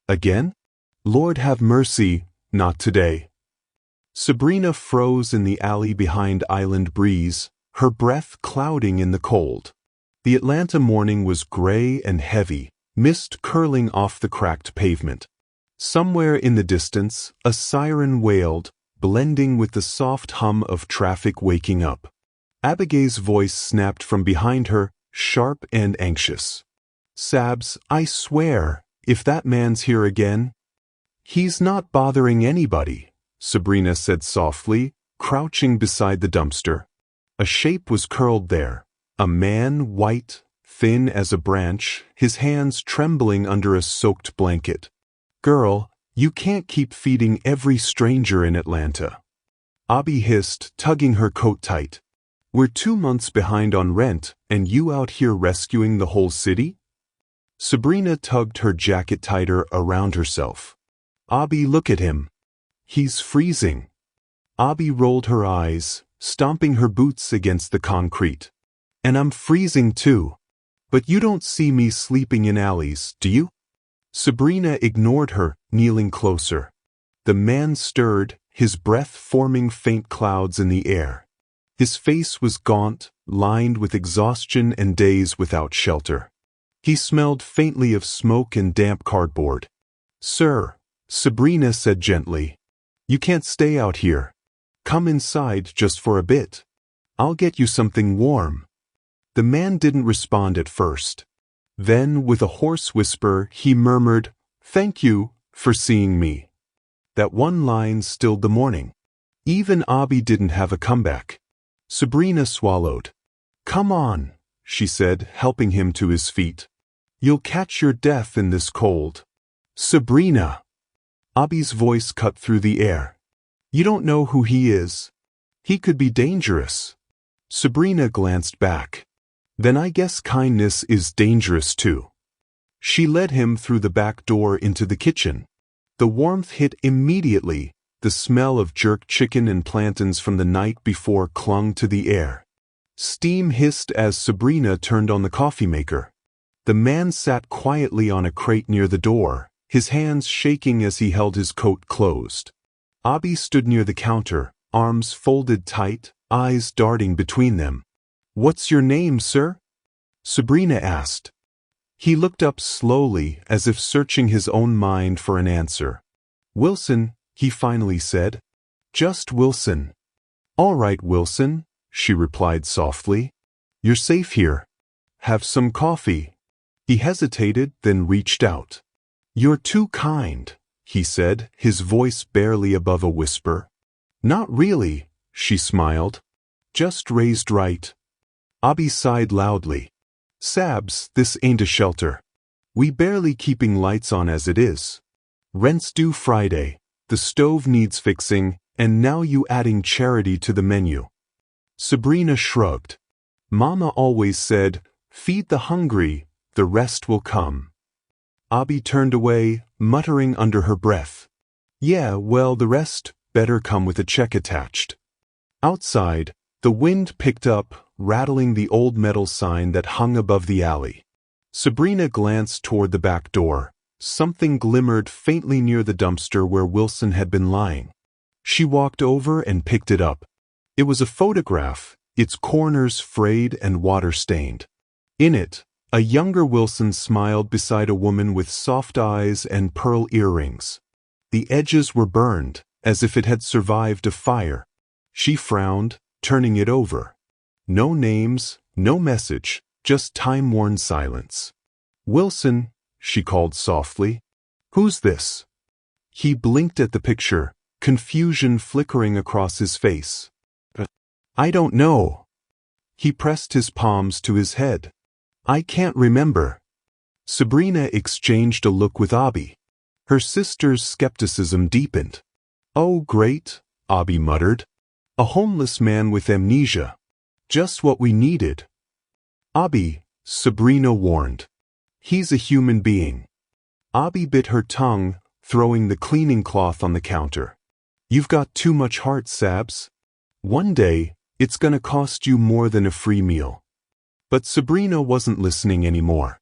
Again? Lord have mercy, not today. Sabrina froze in the alley behind Island Breeze, her breath clouding in the cold. The Atlanta morning was gray and heavy, mist curling off the cracked pavement. Somewhere in the distance, a siren wailed, blending with the soft hum of traffic waking up. Abigail's voice snapped from behind her, sharp and anxious. "Sabs, I swear, if that man's here again—" "He's not bothering anybody," Sabrina said softly, crouching beside the dumpster. A shape was curled there, a man, white, thin as a branch, his hands trembling under a soaked blanket. "Girl, you can't keep feeding every stranger in Atlanta." Abby hissed, tugging her coat tight. "We're 2 months behind on rent, and you out here rescuing the whole city?" Sabrina tugged her jacket tighter around herself. "Abby, look at him. He's freezing." Abby rolled her eyes, stomping her boots against the concrete. "And I'm freezing too. But you don't see me sleeping in alleys, do you?" Sabrina ignored her, kneeling closer. The man stirred, his breath forming faint clouds in the air. His face was gaunt, lined with exhaustion and days without shelter. He smelled faintly of smoke and damp cardboard. "Sir," Sabrina said gently, "you can't stay out here. Come inside just for a bit. I'll get you something warm." The man didn't respond at first. Then, with a hoarse whisper, he murmured, "Thank you for seeing me." That one line stilled the morning. Even Abby didn't have a comeback. Sabrina swallowed. "Come on," she said, helping him to his feet. "You'll catch your death in this cold." "Sabrina!" Abby's voice cut through the air. "You don't know who he is. He could be dangerous." Sabrina glanced back. "Then I guess kindness is dangerous too." She led him through the back door into the kitchen. The warmth hit immediately. The smell of jerk chicken and plantains from the night before clung to the air. Steam hissed as Sabrina turned on the coffee maker. The man sat quietly on a crate near the door, his hands shaking as he held his coat closed. Abby stood near the counter, arms folded tight, eyes darting between them. "What's your name, sir?" Sabrina asked. He looked up slowly, as if searching his own mind for an answer. "Wilson," he finally said. "Just Wilson." "All right, Wilson," she replied softly. "You're safe here. Have some coffee." He hesitated, then reached out. "You're too kind," he said, his voice barely above a whisper. "Not really," she smiled. "Just raised right." Abby sighed loudly. "Sabs, this ain't a shelter. We barely keeping lights on as it is. Rent's due Friday, the stove needs fixing, and now you adding charity to the menu." Sabrina shrugged. "Mama always said, feed the hungry, the rest will come." Abby turned away, muttering under her breath. "Yeah, well, the rest better come with a check attached." Outside, the wind picked up, rattling the old metal sign that hung above the alley. Sabrina glanced toward the back door. Something glimmered faintly near the dumpster where Wilson had been lying. She walked over and picked it up. It was a photograph, its corners frayed and water-stained. In it, a younger Wilson smiled beside a woman with soft eyes and pearl earrings. The edges were burned, as if it had survived a fire. She frowned, turning it over. No names, no message, just time-worn silence. "Wilson," she called softly. "Who's this?" He blinked at the picture, confusion flickering across his face. "I don't know." He pressed his palms to his head. "I can't remember." Sabrina exchanged a look with Abby. Her sister's skepticism deepened. "Oh, great," Abby muttered. "A homeless man with amnesia. Just what we needed." "Abby," Sabrina warned. "He's a human being." Abby bit her tongue, throwing the cleaning cloth on the counter. "You've got too much heart, Sabs. One day, it's gonna cost you more than a free meal." But Sabrina wasn't listening anymore.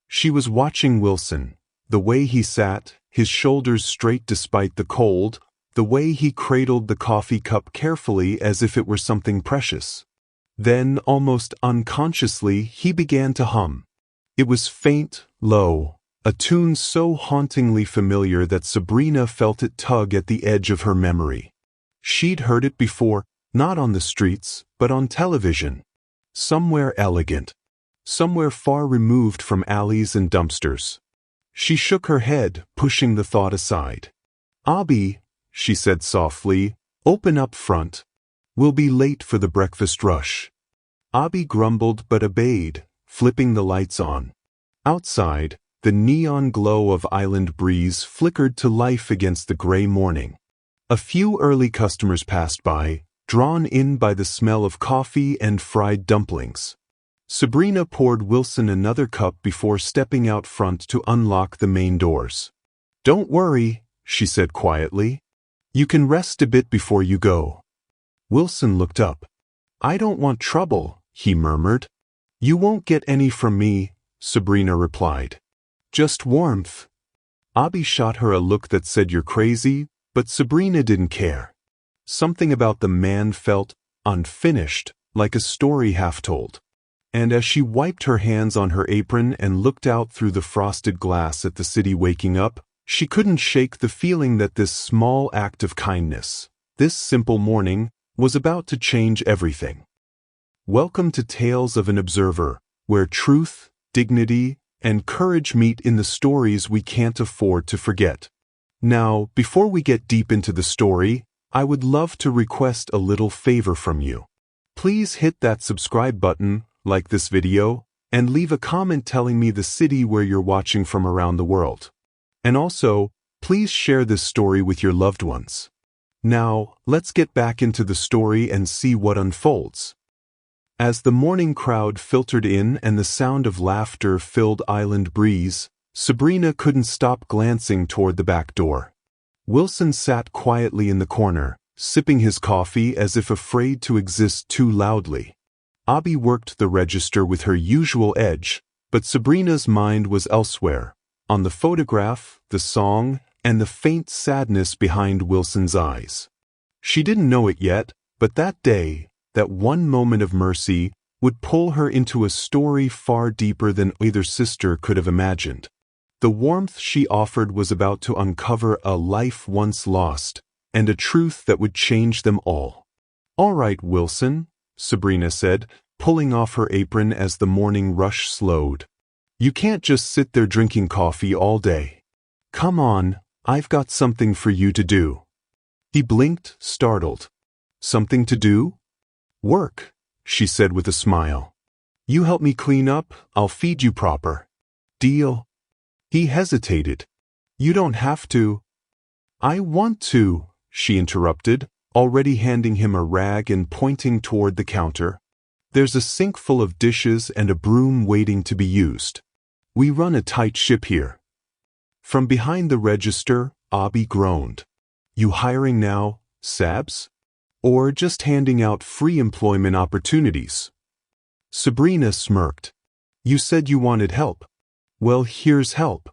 She was watching Wilson, the way he sat, his shoulders straight despite the cold, the way he cradled the coffee cup carefully as if it were something precious. Then, almost unconsciously, he began to hum. It was faint, low, a tune so hauntingly familiar that Sabrina felt it tug at the edge of her memory. She'd heard it before, not on the streets, but on television. Somewhere elegant. Somewhere far removed from alleys and dumpsters. She shook her head, pushing the thought aside. "Abby," she said softly, "open up front. We'll be late for the breakfast rush." Abby grumbled but obeyed, flipping the lights on. Outside, the neon glow of Island Breeze flickered to life against the gray morning. A few early customers passed by, drawn in by the smell of coffee and fried dumplings. Sabrina poured Wilson another cup before stepping out front to unlock the main doors. "Don't worry," she said quietly. "You can rest a bit before you go." Wilson looked up. "I don't want trouble," he murmured. "You won't get any from me," Sabrina replied. "Just warmth." Abby shot her a look that said you're crazy, but Sabrina didn't care. Something about the man felt unfinished, like a story half told. And as she wiped her hands on her apron and looked out through the frosted glass at the city waking up, she couldn't shake the feeling that this small act of kindness, this simple morning, was about to change everything. Welcome to Tales of an Observer, where truth, dignity, and courage meet in the stories we can't afford to forget. Now, before we get deep into the story, I would love to request a little favor from you. Please hit that subscribe button, like this video, and leave a comment telling me the city where you're watching from around the world. And also, please share this story with your loved ones. Now, let's get back into the story and see what unfolds. As the morning crowd filtered in and the sound of laughter filled Island Breeze, Sabrina couldn't stop glancing toward the back door. Wilson sat quietly in the corner, sipping his coffee as if afraid to exist too loudly. Abby worked the register with her usual edge, but Sabrina's mind was elsewhere, on the photograph, the song, and the faint sadness behind Wilson's eyes. She didn't know it yet, but that day, that one moment of mercy, would pull her into a story far deeper than either sister could have imagined. The warmth she offered was about to uncover a life once lost, and a truth that would change them all. "All right, Wilson," Sabrina said, pulling off her apron as the morning rush slowed. "You can't just sit there drinking coffee all day. Come on, I've got something for you to do." He blinked, startled. "Something to do?" "Work," she said with a smile. "You help me clean up, I'll feed you proper. Deal?" He hesitated. "You don't have to." "I want to," she interrupted, already handing him a rag and pointing toward the counter. "There's a sink full of dishes and a broom waiting to be used. We run a tight ship here." From behind the register, Abby groaned. "You hiring now, Sabs? Or just handing out free employment opportunities?" Sabrina smirked. "You said you wanted help. Well, here's help."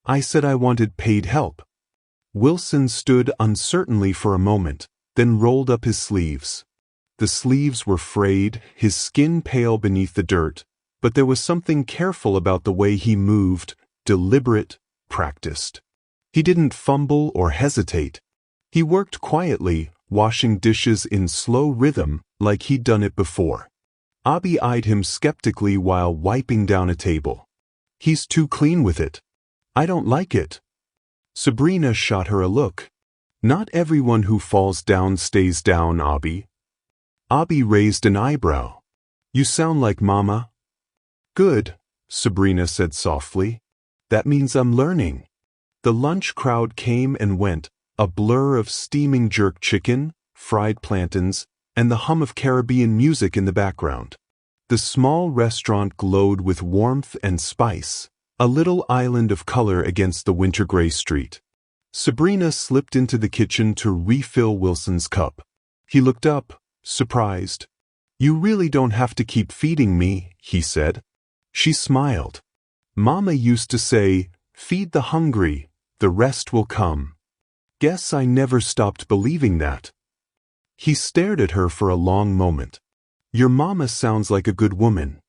"I said I wanted paid help." Wilson stood uncertainly for a moment, then rolled up his sleeves. The sleeves were frayed, his skin pale beneath the dirt, but there was something careful about the way he moved, deliberate, practiced. He didn't fumble or hesitate. He worked quietly, washing dishes in slow rhythm like he'd done it before. Abby eyed him skeptically while wiping down a table. "He's too clean with it. I don't like it." Sabrina shot her a look. "Not everyone who falls down stays down, Abby." Abby raised an eyebrow. "You sound like Mama." "Good," Sabrina said softly. "That means I'm learning." The lunch crowd came and went, a blur of steaming jerk chicken, fried plantains, and the hum of Caribbean music in the background. The small restaurant glowed with warmth and spice, a little island of color against the winter-gray street. Sabrina slipped into the kitchen to refill Wilson's cup. He looked up, surprised. "You really don't have to keep feeding me," he said. She smiled. "Mama used to say, 'Feed the hungry, The rest will come. Guess I never stopped believing that. He stared at her for a long moment. Your mama sounds like a good woman.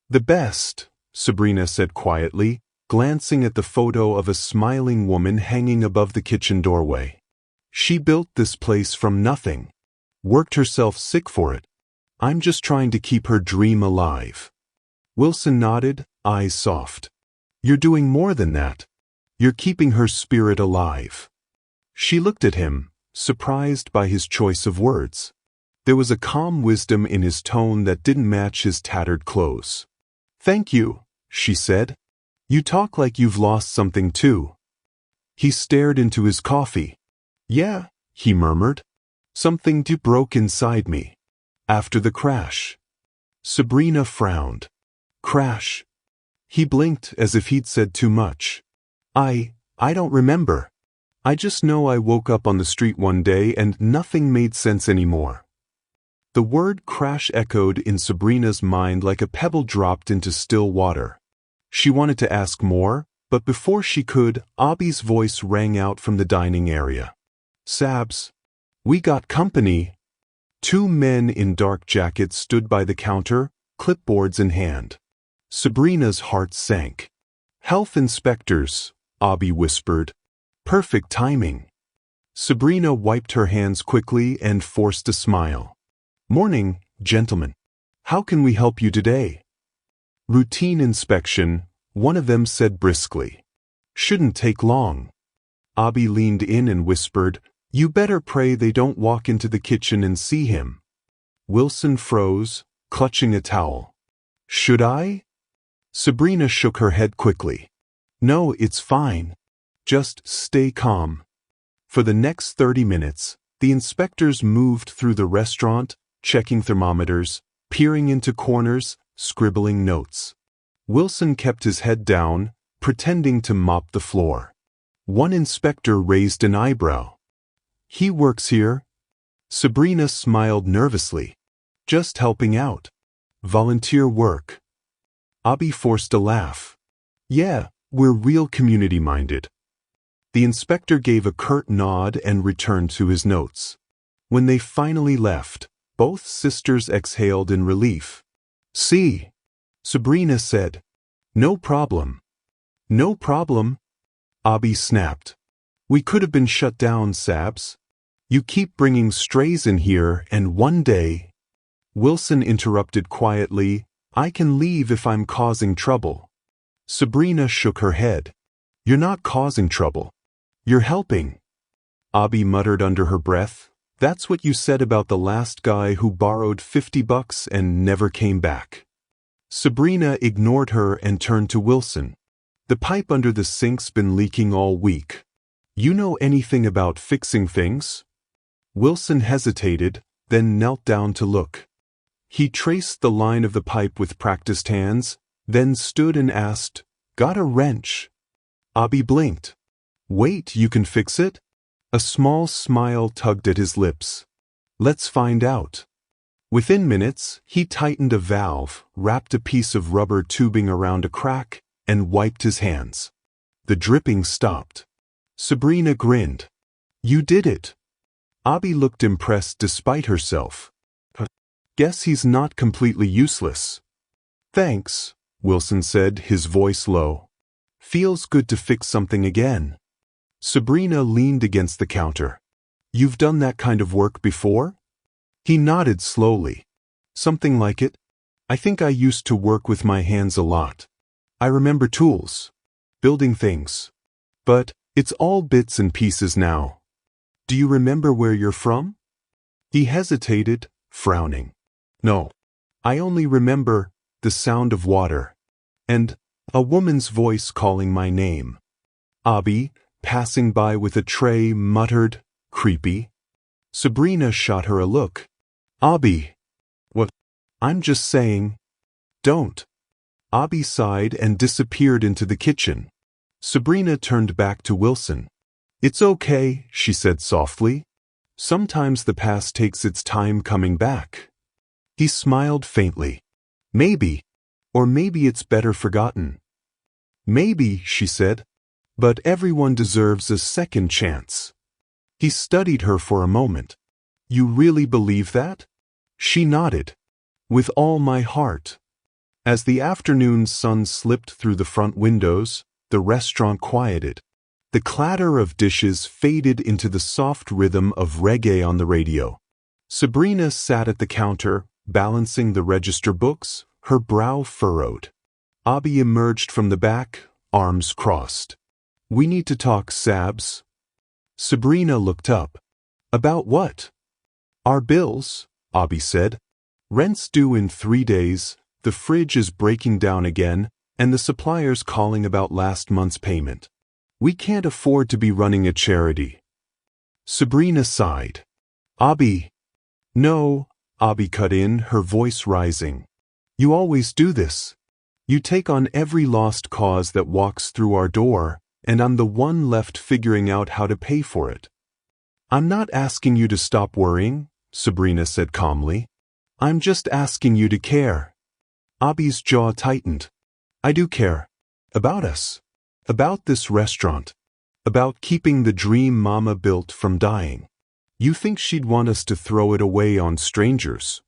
The best, Sabrina said quietly, glancing at the photo of a smiling woman hanging above the kitchen doorway. She built this place from nothing. Worked herself sick for it. I'm just trying to keep her dream alive. Wilson nodded, eyes soft. You're doing more than that. You're keeping her spirit alive. She looked at him, surprised by his choice of words. There was a calm wisdom in his tone that didn't match his tattered clothes. Thank you, she said. You talk like you've lost something too. He stared into his coffee. Yeah, he murmured. Something broke inside me. After the crash. Sabrina frowned. Crash. He blinked as if he'd said too much. I don't remember. I just know I woke up on the street one day and nothing made sense anymore. The word crash echoed in Sabrina's mind like a pebble dropped into still water. She wanted to ask more, but before she could, Abby's voice rang out from the dining area. Sabs. We got company. 2 men in dark jackets stood by the counter, clipboards in hand. Sabrina's heart sank. Health inspectors, Abby whispered. Perfect timing. Sabrina wiped her hands quickly and forced a smile. Morning, gentlemen. How can we help you today? Routine inspection, one of them said briskly. Shouldn't take long. Abby leaned in and whispered, You better pray they don't walk into the kitchen and see him. Wilson froze, clutching a towel. Should I? Sabrina shook her head quickly. No, it's fine. Just stay calm. For the next 30 minutes, the inspectors moved through the restaurant, checking thermometers, peering into corners, scribbling notes. Wilson kept his head down, pretending to mop the floor. One inspector raised an eyebrow. He works here? Sabrina smiled nervously. Just helping out. Volunteer work. Abby forced a laugh. Yeah, we're real community-minded. The inspector gave a curt nod and returned to his notes. When they finally left, both sisters exhaled in relief. See, Sabrina said. No problem. No problem, Abby snapped. We could have been shut down, Sabs. You keep bringing strays in here and one day... Wilson interrupted quietly, I can leave if I'm causing trouble. Sabrina shook her head. You're not causing trouble. You're helping. Abby muttered under her breath. That's what you said about the last guy who borrowed $50 and never came back. Sabrina ignored her and turned to Wilson. The pipe under the sink's been leaking all week. You know anything about fixing things? Wilson hesitated, then knelt down to look. He traced the line of the pipe with practiced hands, then stood and asked, Got a wrench? Abby blinked. Wait, you can fix it? A small smile tugged at his lips. Let's find out. Within minutes, he tightened a valve, wrapped a piece of rubber tubing around a crack, and wiped his hands. The dripping stopped. Sabrina grinned. You did it. Abby looked impressed despite herself. Guess he's not completely useless. Thanks, Wilson said, his voice low. Feels good to fix something again. Sabrina leaned against the counter. You've done that kind of work before? He nodded slowly. Something like it. I think I used to work with my hands a lot. I remember tools. Building things. But it's all bits and pieces now. Do you remember where you're from? He hesitated, frowning. No. I only remember the sound of water. And a woman's voice calling my name. Abby, passing by with a tray, muttered, Creepy. Sabrina shot her a look. Abby. What? I'm just saying. Don't. Abby sighed and disappeared into the kitchen. Sabrina turned back to Wilson. It's okay, she said softly. Sometimes the past takes its time coming back. He smiled faintly. Maybe. Or maybe it's better forgotten. Maybe, she said. But everyone deserves a second chance. He studied her for a moment. You really believe that? She nodded. With all my heart. As the afternoon sun slipped through the front windows, the restaurant quieted. The clatter of dishes faded into the soft rhythm of reggae on the radio. Sabrina sat at the counter, balancing the register books, her brow furrowed. Abby emerged from the back, arms crossed. We need to talk, Sabs. Sabrina looked up. About what? Our bills, Abby said. Rent's due in 3 days, the fridge is breaking down again, and the supplier's calling about last month's payment. We can't afford to be running a charity. Sabrina sighed. Abby. No, Abby cut in, her voice rising. You always do this. You take on every lost cause that walks through our door, and I'm the one left figuring out how to pay for it. I'm not asking you to stop worrying, Sabrina said calmly. I'm just asking you to care. Abby's jaw tightened. I do care. About us. About this restaurant. About keeping the dream Mama built from dying. You think she'd want us to throw it away on strangers?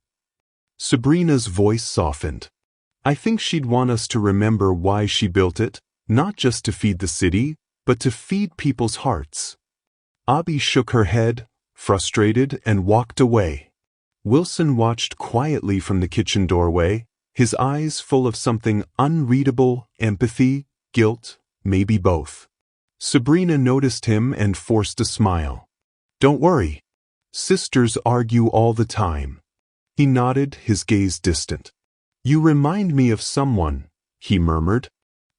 Sabrina's voice softened. I think she'd want us to remember why she built it, not just to feed the city, but to feed people's hearts. Abby shook her head, frustrated, and walked away. Wilson watched quietly from the kitchen doorway, his eyes full of something unreadable, empathy, guilt, maybe both. Sabrina noticed him and forced a smile. Don't worry. Sisters argue all the time. He nodded, his gaze distant. You remind me of someone, he murmured.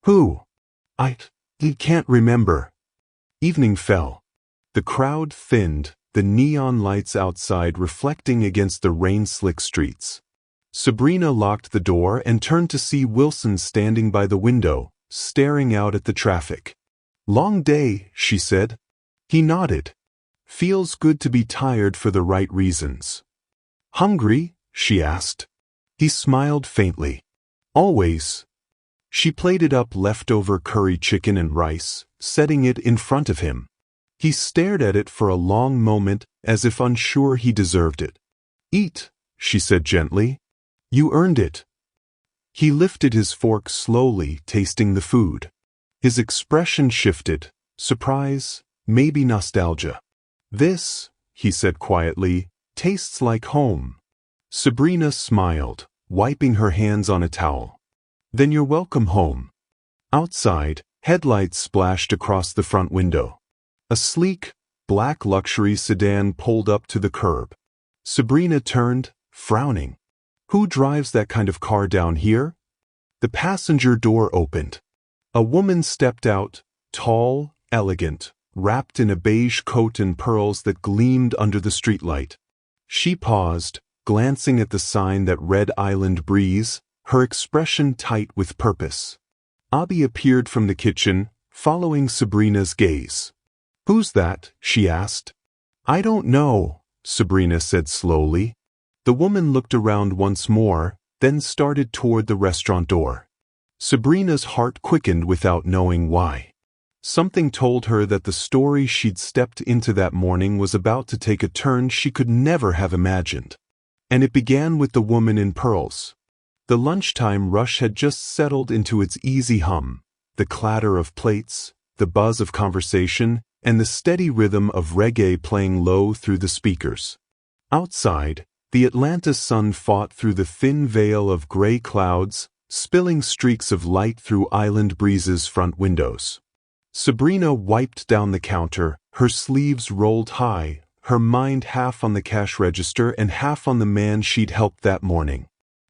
Who? I can't remember. Evening fell. The crowd thinned, the neon lights outside reflecting against the rain-slick streets. Sabrina locked the door and turned to see Wilson standing by the window, staring out at the traffic. Long day, she said. He nodded. Feels good to be tired for the right reasons. Hungry? She asked. He smiled faintly. Always. She plated up leftover curry chicken and rice, setting it in front of him. He stared at it for a long moment, as if unsure he deserved it. Eat, she said gently. You earned it. He lifted his fork slowly, tasting the food. His expression shifted, surprise, maybe nostalgia. This, he said quietly, tastes like home. Sabrina smiled, wiping her hands on a towel. Then you're welcome home. Outside, headlights splashed across the front window. A sleek, black luxury sedan pulled up to the curb. Sabrina turned, frowning. Who drives that kind of car down here? The passenger door opened. A woman stepped out, tall, elegant, wrapped in a beige coat and pearls that gleamed under the streetlight. She paused, glancing at the sign that read Island Breeze, her expression tight with purpose. Abby appeared from the kitchen, following Sabrina's gaze. Who's that? She asked. I don't know, Sabrina said slowly. The woman looked around once more, then started toward the restaurant door. Sabrina's heart quickened without knowing why. Something told her that the story she'd stepped into that morning was about to take a turn she could never have imagined. And it began with the woman in pearls. The lunchtime rush had just settled into its easy hum, the clatter of plates, the buzz of conversation, and the steady rhythm of reggae playing low through the speakers. Outside, the Atlanta sun fought through the thin veil of gray clouds, spilling streaks of light through Island Breeze's front windows. Sabrina wiped down the counter, her sleeves rolled high, her mind half on the cash register and half on the man she'd helped that morning.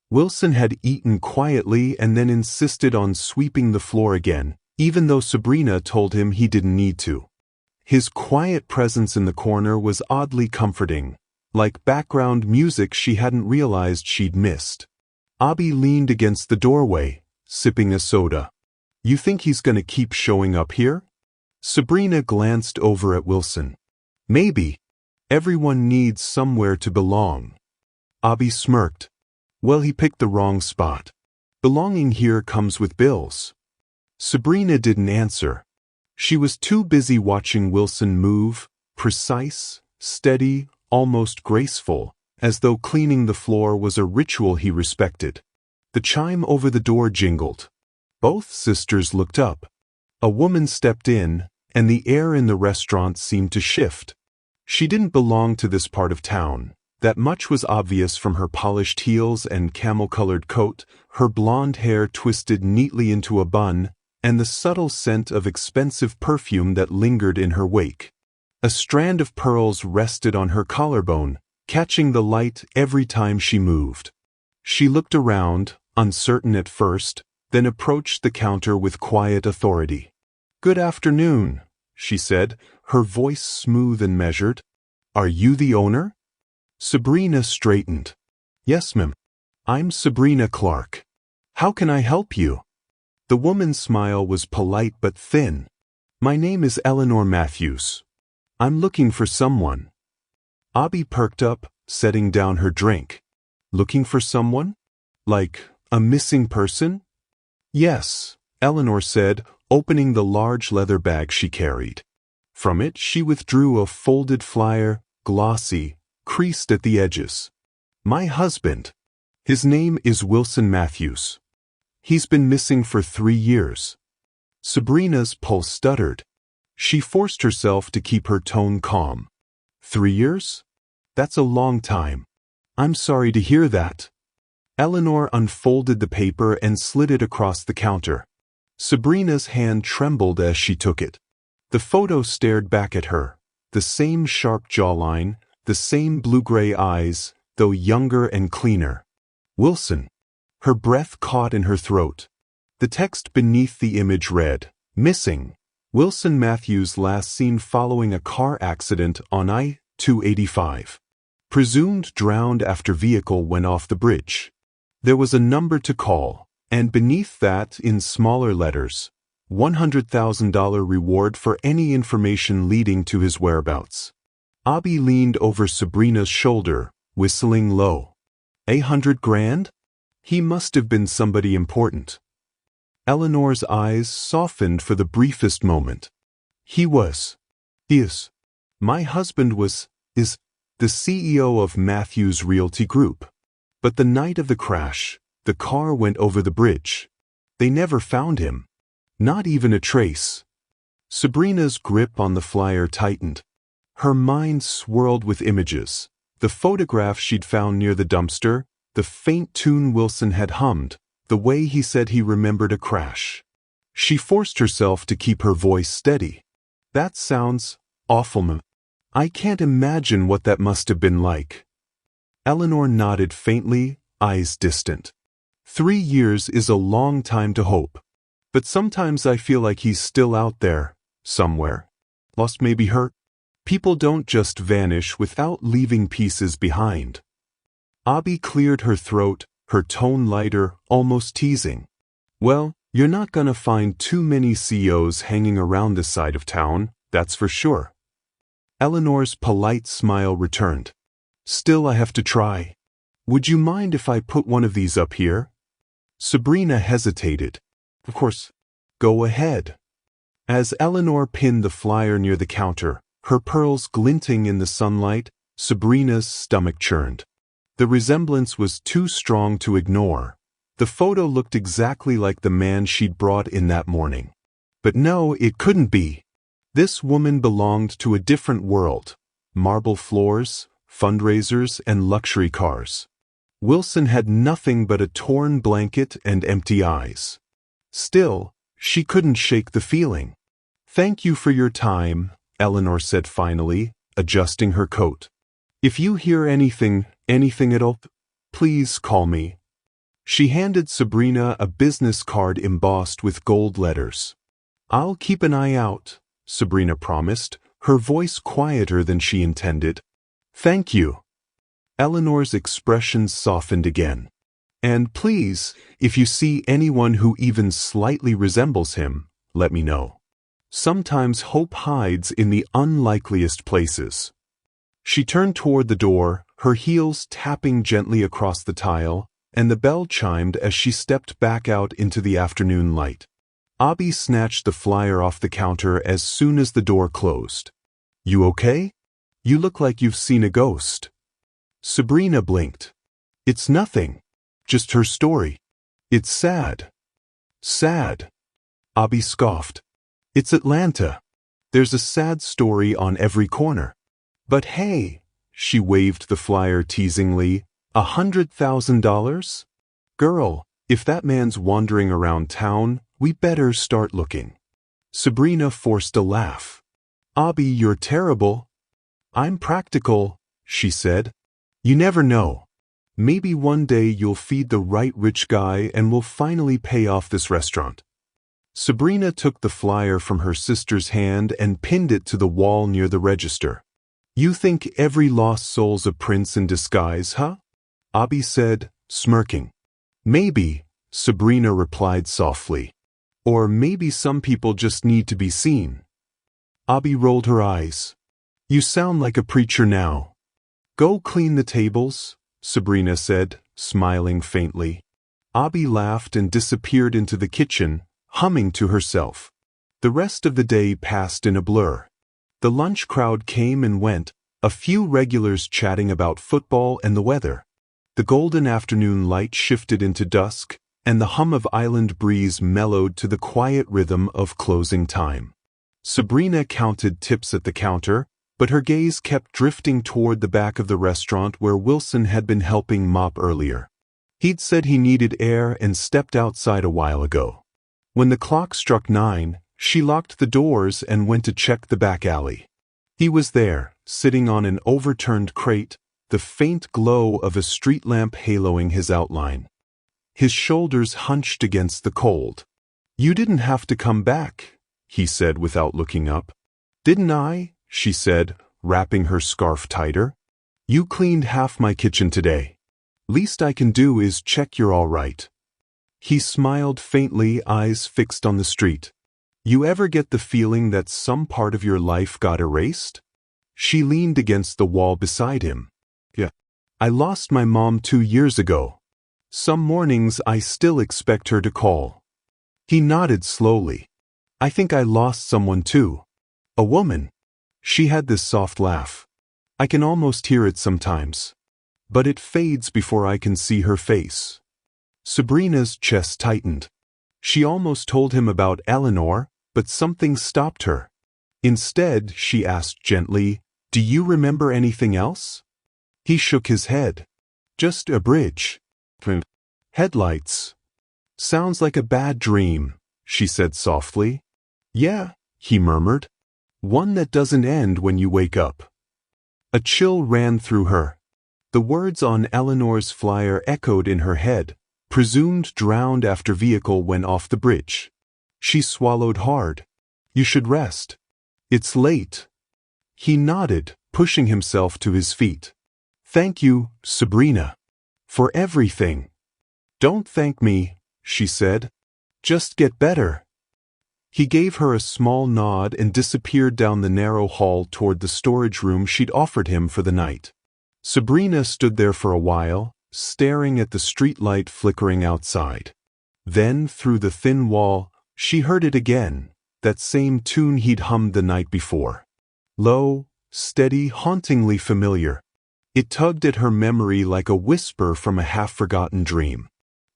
Wilson had eaten quietly and then insisted on sweeping the floor again, even though Sabrina told him he didn't need to. His quiet presence in the corner was oddly comforting, like background music she hadn't realized she'd missed. Abby leaned against the doorway, sipping a soda. You think he's gonna keep showing up here? Sabrina glanced over at Wilson. Maybe. Everyone needs somewhere to belong. Abby smirked. Well, he picked the wrong spot. Belonging here comes with bills. Sabrina didn't answer. She was too busy watching Wilson move, precise, steady, almost graceful, as though cleaning the floor was a ritual he respected. The chime over the door jingled. Both sisters looked up. A woman stepped in, and the air in the restaurant seemed to shift. She didn't belong to this part of town. That much was obvious from her polished heels and camel-colored coat, her blonde hair twisted neatly into a bun, and the subtle scent of expensive perfume that lingered in her wake. A strand of pearls rested on her collarbone, catching the light every time she moved. She looked around, uncertain at first, then approached the counter with quiet authority. "Good afternoon," she said, her voice smooth and measured. "Are you the owner?" Sabrina straightened. "Yes, ma'am. I'm Sabrina Clark. How can I help you?" The woman's smile was polite but thin. "My name is Eleanor Matthews. I'm looking for someone." Abby perked up, setting down her drink. "Looking for someone? Like a missing person?" "Yes," Eleanor said, opening the large leather bag she carried. From it she withdrew a folded flyer, glossy, creased at the edges. "My husband. His name is Wilson Matthews. He's been missing for 3 years." Sabrina's pulse stuttered. She forced herself to keep her tone calm. 3 years? That's a long time. I'm sorry to hear that. Eleanor unfolded the paper and slid it across the counter. Sabrina's hand trembled as she took it. The photo stared back at her. The same sharp jawline, the same blue-gray eyes, though younger and cleaner. Wilson. Her breath caught in her throat. The text beneath the image read, "Missing. Wilson Matthews last seen following a car accident on I-285. Presumed drowned after vehicle went off the bridge." There was a number to call, and beneath that, in smaller letters, $100,000 reward for any information leading to his whereabouts. Abby leaned over Sabrina's shoulder, whistling low. $100 grand? He must have been somebody important. Eleanor's eyes softened for the briefest moment. He is. My husband is the CEO of Matthews Realty Group. But the night of the crash, the car went over the bridge. They never found him. Not even a trace. Sabrina's grip on the flyer tightened. Her mind swirled with images. The photograph she'd found near the dumpster, the faint tune Wilson had hummed, the way he said he remembered a crash. She forced herself to keep her voice steady. "That sounds awful, ma'am. I can't imagine what that must have been like." Eleanor nodded faintly, eyes distant. 3 years is a long time to hope. But sometimes I feel like he's still out there, somewhere. Lost, maybe hurt. People don't just vanish without leaving pieces behind. Abby cleared her throat, her tone lighter, almost teasing. "Well, you're not gonna find too many CEOs hanging around this side of town, that's for sure." Eleanor's polite smile returned. "Still, I have to try. Would you mind if I put one of these up here?" Sabrina hesitated. "Of course. Go ahead." As Eleanor pinned the flyer near the counter, her pearls glinting in the sunlight, Sabrina's stomach churned. The resemblance was too strong to ignore. The photo looked exactly like the man she'd brought in that morning. But no, it couldn't be. This woman belonged to a different world. Marble floors, fundraisers, and luxury cars. Wilson had nothing but a torn blanket and empty eyes. Still, she couldn't shake the feeling. "Thank you for your time," Eleanor said finally, adjusting her coat. "If you hear anything at all, please call me." She handed Sabrina a business card embossed with gold letters. "I'll keep an eye out," Sabrina promised, her voice quieter than she intended. "Thank you." Eleanor's expression softened again. "And please, if you see anyone who even slightly resembles him, let me know. Sometimes hope hides in the unlikeliest places." She turned toward the door, her heels tapping gently across the tile, and the bell chimed as she stepped back out into the afternoon light. Abby snatched the flyer off the counter as soon as the door closed. You okay? You look like you've seen a ghost. Sabrina blinked. It's nothing. Just her story. It's sad. Sad. Abby scoffed. It's Atlanta. There's a sad story on every corner. But hey, she waved the flyer teasingly, $100,000? Girl, if that man's wandering around town, we better start looking. Sabrina forced a laugh. Abby, you're terrible. I'm practical, she said. You never know. Maybe one day you'll feed the right rich guy and we'll finally pay off this restaurant. Sabrina took the flyer from her sister's hand and pinned it to the wall near the register. You think every lost soul's a prince in disguise, huh? Abby said, smirking. Maybe, Sabrina replied softly. Or maybe some people just need to be seen. Abby rolled her eyes. You sound like a preacher now. Go clean the tables, Sabrina said, smiling faintly. Abby laughed and disappeared into the kitchen, humming to herself. The rest of the day passed in a blur. The lunch crowd came and went, a few regulars chatting about football and the weather. The golden afternoon light shifted into dusk, and the hum of island breeze mellowed to the quiet rhythm of closing time. Sabrina counted tips at the counter, but her gaze kept drifting toward the back of the restaurant where Wilson had been helping mop earlier. He'd said he needed air and stepped outside a while ago. When the clock struck 9, she locked the doors and went to check the back alley. He was there, sitting on an overturned crate, the faint glow of a street lamp haloing his outline. His shoulders hunched against the cold. You didn't have to come back, he said without looking up. Didn't I? She said, wrapping her scarf tighter. You cleaned half my kitchen today. Least I can do is check you're all right. He smiled faintly, eyes fixed on the street. You ever get the feeling that some part of your life got erased? She leaned against the wall beside him. Yeah. I lost my mom 2 years ago. Some mornings I still expect her to call. He nodded slowly. I think I lost someone too. A woman. She had this soft laugh. I can almost hear it sometimes. But it fades before I can see her face. Sabrina's chest tightened. She almost told him about Eleanor, but something stopped her. Instead, she asked gently, Do you remember anything else? He shook his head. Just a bridge. Headlights. Sounds like a bad dream, she said softly. Yeah, he murmured. One that doesn't end when you wake up. A chill ran through her. The words on Eleanor's flyer echoed in her head, presumed drowned after vehicle went off the bridge. She swallowed hard. You should rest. It's late. He nodded, pushing himself to his feet. Thank you, Sabrina. For everything. Don't thank me, she said. Just get better. He gave her a small nod and disappeared down the narrow hall toward the storage room she'd offered him for the night. Sabrina stood there for a while, staring at the streetlight flickering outside. Then, through the thin wall, she heard it again, that same tune he'd hummed the night before. Low, steady, hauntingly familiar. It tugged at her memory like a whisper from a half-forgotten dream.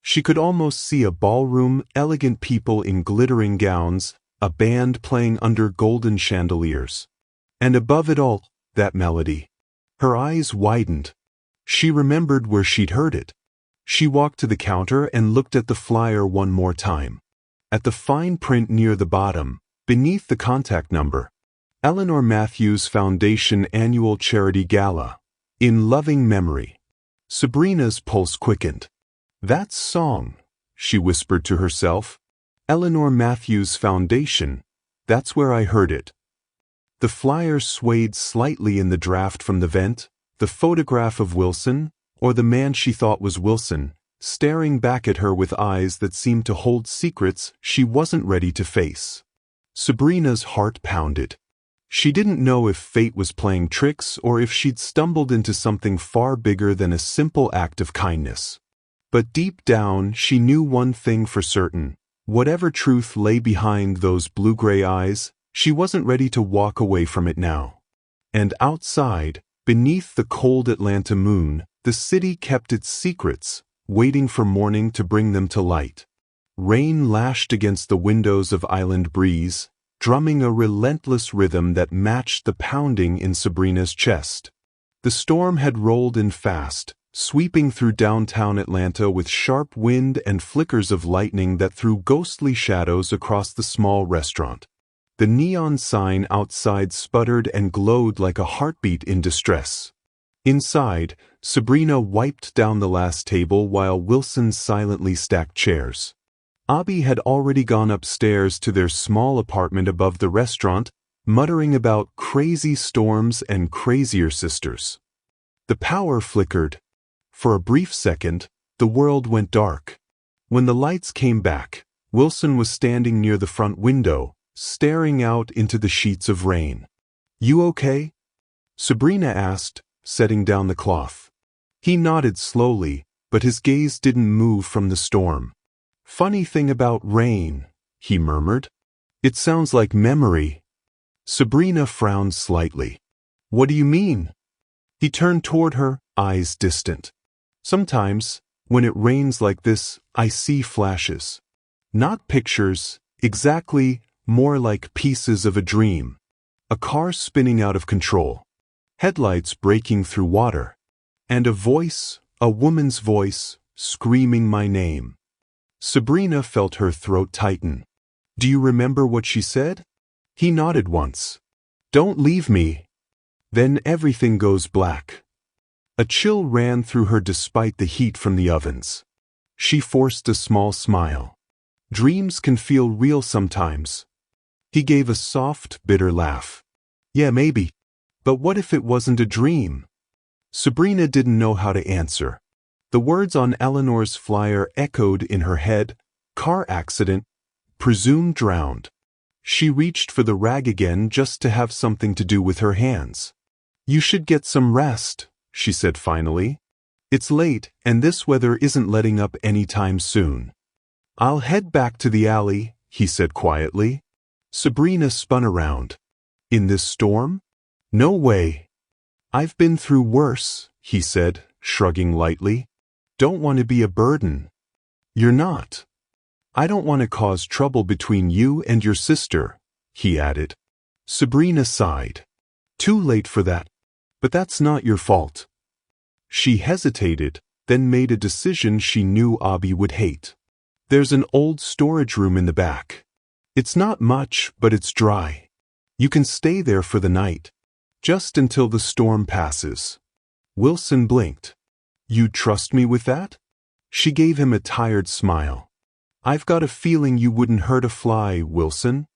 She could almost see a ballroom, elegant people in glittering gowns, a band playing under golden chandeliers. And above it all, that melody. Her eyes widened. She remembered where she'd heard it. She walked to the counter and looked at the flyer one more time. At the fine print near the bottom, beneath the contact number, Eleanor Matthews Foundation Annual Charity Gala. In loving memory. Sabrina's pulse quickened. That song, she whispered to herself. Eleanor Matthews Foundation. That's where I heard it. The flyer swayed slightly in the draft from the vent, the photograph of Wilson, or the man she thought was Wilson, staring back at her with eyes that seemed to hold secrets she wasn't ready to face. Sabrina's heart pounded. She didn't know if fate was playing tricks or if she'd stumbled into something far bigger than a simple act of kindness. But deep down, she knew one thing for certain. Whatever truth lay behind those blue-gray eyes, she wasn't ready to walk away from it now. And outside, beneath the cold Atlanta moon, the city kept its secrets, waiting for morning to bring them to light. Rain lashed against the windows of Island Breeze, drumming a relentless rhythm that matched the pounding in Sabrina's chest. The storm had rolled in fast, sweeping through downtown Atlanta with sharp wind and flickers of lightning that threw ghostly shadows across the small restaurant. The neon sign outside sputtered and glowed like a heartbeat in distress. Inside, Sabrina wiped down the last table while Wilson silently stacked chairs. Abby had already gone upstairs to their small apartment above the restaurant, muttering about crazy storms and crazier sisters. The power flickered. For a brief second, the world went dark. When the lights came back, Wilson was standing near the front window, staring out into the sheets of rain. "You okay?" Sabrina asked, setting down the cloth. He nodded slowly, but his gaze didn't move from the storm. "Funny thing about rain," he murmured. "It sounds like memory." Sabrina frowned slightly. "What do you mean?" He turned toward her, eyes distant. "Sometimes, when it rains like this, I see flashes. Not pictures, exactly, more like pieces of a dream. A car spinning out of control. Headlights breaking through water. And a voice, a woman's voice, screaming my name." Sabrina felt her throat tighten. "Do you remember what she said?" He nodded once. "Don't leave me." Then everything goes black. A chill ran through her despite the heat from the ovens. She forced a small smile. "Dreams can feel real sometimes." He gave a soft, bitter laugh. "Yeah, maybe. But what if it wasn't a dream?" Sabrina didn't know how to answer. The words on Eleanor's flyer echoed in her head: car accident, presumed drowned. She reached for the rag again just to have something to do with her hands. "You should get some rest," she said finally. "It's late, and this weather isn't letting up any time soon." "I'll head back to the alley," he said quietly. Sabrina spun around. "In this storm? No way." "I've been through worse," he said, shrugging lightly. "Don't want to be a burden." "You're not." "I don't want to cause trouble between you and your sister," he added. Sabrina sighed. "Too late for that. But that's not your fault." She hesitated, then made a decision she knew Abby would hate. "There's an old storage room in the back. It's not much, but it's dry. You can stay there for the night. Just until the storm passes." Wilson blinked. "You'd trust me with that?" She gave him a tired smile. "I've got a feeling you wouldn't hurt a fly, Wilson."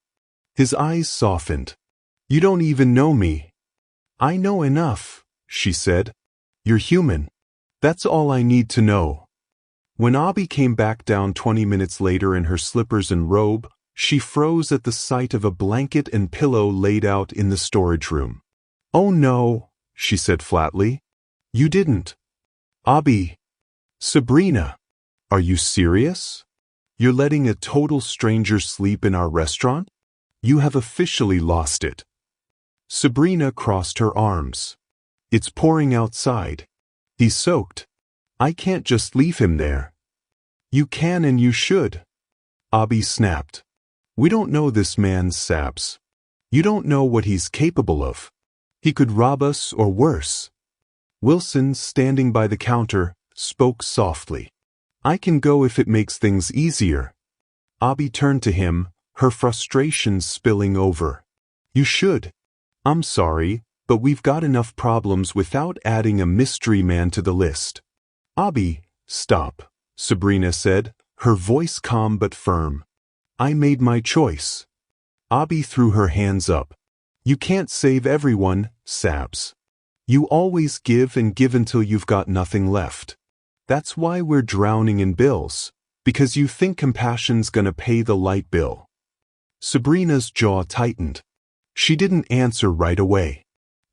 His eyes softened. "You don't even know me." "I know enough," she said. "You're human. That's all I need to know." When Abby came back down 20 minutes later in her slippers and robe, she froze at the sight of a blanket and pillow laid out in the storage room. "Oh no," she said flatly. "You didn't." "Abby." "Sabrina. Are you serious? You're letting a total stranger sleep in our restaurant? You have officially lost it." Sabrina crossed her arms. "It's pouring outside. He's soaked. I can't just leave him there." "You can and you should." Abby snapped. "We don't know this man's saps. You don't know what he's capable of. He could rob us or worse." Wilson, standing by the counter, spoke softly. "I can go if it makes things easier." Abby turned to him, her frustration spilling over. "You should. I'm sorry, but we've got enough problems without adding a mystery man to the list." "Abby, stop," Sabrina said, her voice calm but firm. "I made my choice." Abby threw her hands up. "You can't save everyone, Sabs. You always give and give until you've got nothing left. That's why we're drowning in bills, because you think compassion's gonna pay the light bill." Sabrina's jaw tightened. She didn't answer right away.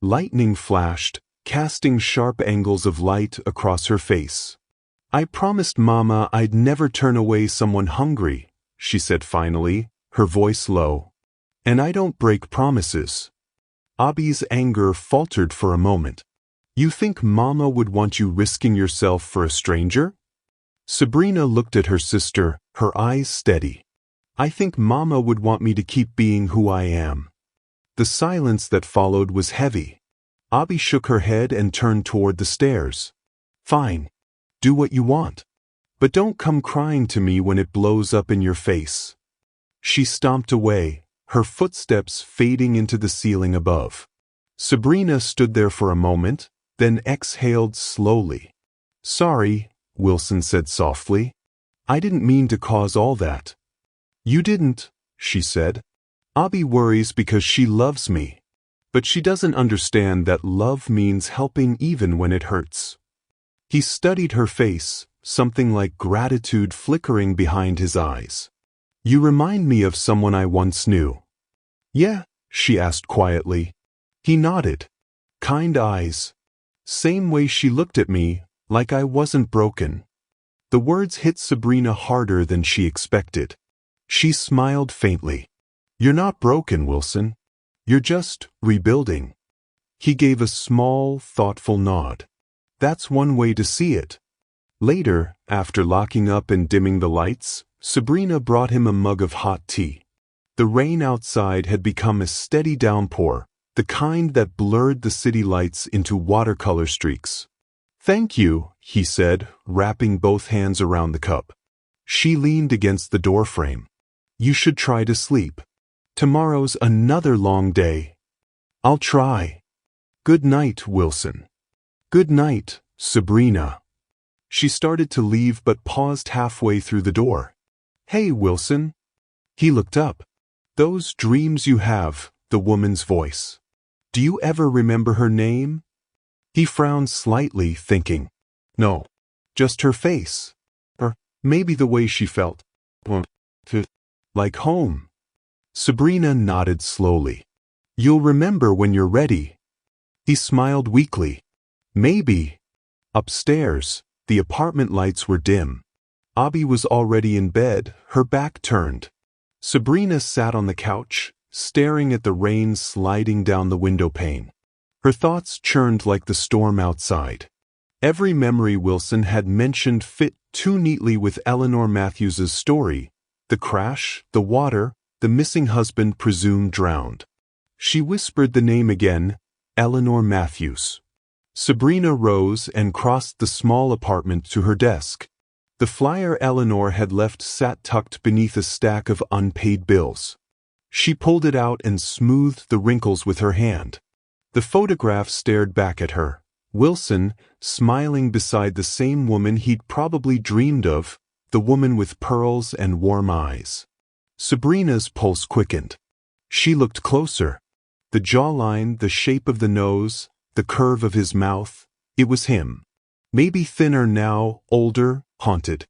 Lightning flashed, casting sharp angles of light across her face. "I promised Mama I'd never turn away someone hungry," she said finally, her voice low. And I don't break promises. Abby's anger faltered for a moment. You think Mama would want you risking yourself for a stranger? Sabrina looked at her sister, her eyes steady. I think Mama would want me to keep being who I am. The silence that followed was heavy. Abby shook her head and turned toward the stairs. Fine. Do what you want. But don't come crying to me when it blows up in your face. She stomped away, her footsteps fading into the ceiling above. Sabrina stood there for a moment, then exhaled slowly. Sorry, Wilson said softly. I didn't mean to cause all that. You didn't, she said. Abby worries because she loves me. But she doesn't understand that love means helping even when it hurts. He studied her face, something like gratitude flickering behind his eyes. You remind me of someone I once knew. Yeah, she asked quietly. He nodded. Kind eyes. Same way she looked at me, like I wasn't broken. The words hit Sabrina harder than she expected. She smiled faintly. You're not broken, Wilson. You're just rebuilding. He gave a small, thoughtful nod. That's one way to see it. Later, after locking up and dimming the lights, Sabrina brought him a mug of hot tea. The rain outside had become a steady downpour, the kind that blurred the city lights into watercolor streaks. Thank you, he said, wrapping both hands around the cup. She leaned against the doorframe. You should try to sleep. Tomorrow's another long day. I'll try. Good night, Wilson. Good night, Sabrina. She started to leave but paused halfway through the door. Hey, Wilson. He looked up. Those dreams you have, the woman's voice. Do you ever remember her name? He frowned slightly, thinking. No, just her face. Or maybe the way she felt. Like home. Sabrina nodded slowly. You'll remember when you're ready. He smiled weakly. Maybe. Upstairs, the apartment lights were dim. Abby was already in bed, her back turned. Sabrina sat on the couch, staring at the rain sliding down the window pane. Her thoughts churned like the storm outside. Every memory Wilson had mentioned fit too neatly with Eleanor Matthews's story. The crash, the water, the missing husband presumed drowned. She whispered the name again, Eleanor Matthews. Sabrina rose and crossed the small apartment to her desk. The flyer Eleanor had left sat tucked beneath a stack of unpaid bills. She pulled it out and smoothed the wrinkles with her hand. The photograph stared back at her. Wilson, smiling beside the same woman he'd probably dreamed of, the woman with pearls and warm eyes. Sabrina's pulse quickened. She looked closer. The jawline, the shape of the nose, the curve of his mouth, it was him. Maybe thinner now, older, haunted.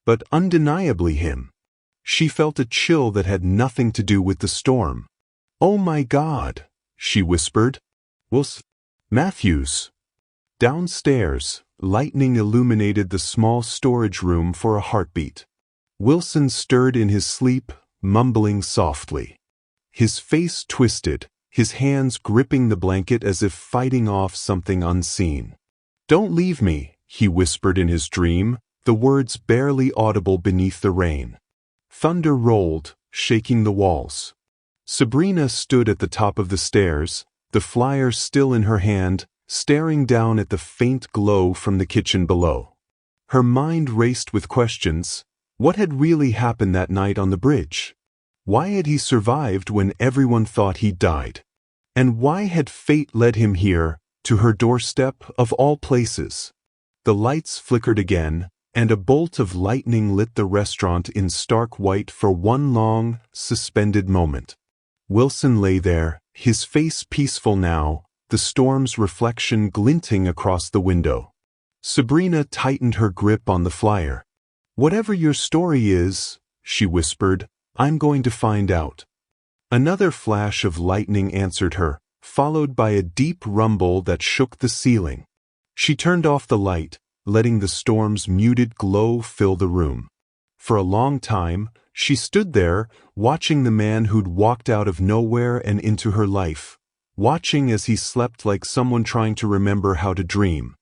But undeniably him. She felt a chill that had nothing to do with the storm. Oh my God, she whispered. Wilson Matthews. Downstairs, lightning illuminated the small storage room for a heartbeat. Wilson stirred in his sleep, mumbling softly. His face twisted, his hands gripping the blanket as if fighting off something unseen. Don't leave me, he whispered in his dream, the words barely audible beneath the rain. Thunder rolled, shaking the walls. Sabrina stood at the top of the stairs, the flyer still in her hand, staring down at the faint glow from the kitchen below. Her mind raced with questions. What had really happened that night on the bridge? Why had he survived when everyone thought he'd died? And why had fate led him here, to her doorstep of all places? The lights flickered again, and a bolt of lightning lit the restaurant in stark white for one long, suspended moment. Wilson lay there, his face peaceful now, the storm's reflection glinting across the window. Sabrina tightened her grip on the flyer. Whatever your story is, she whispered, I'm going to find out. Another flash of lightning answered her, followed by a deep rumble that shook the ceiling. She turned off the light, letting the storm's muted glow fill the room. For a long time, She stood there, watching the man who'd walked out of nowhere and into her life, watching as he slept like someone trying to remember how to dream.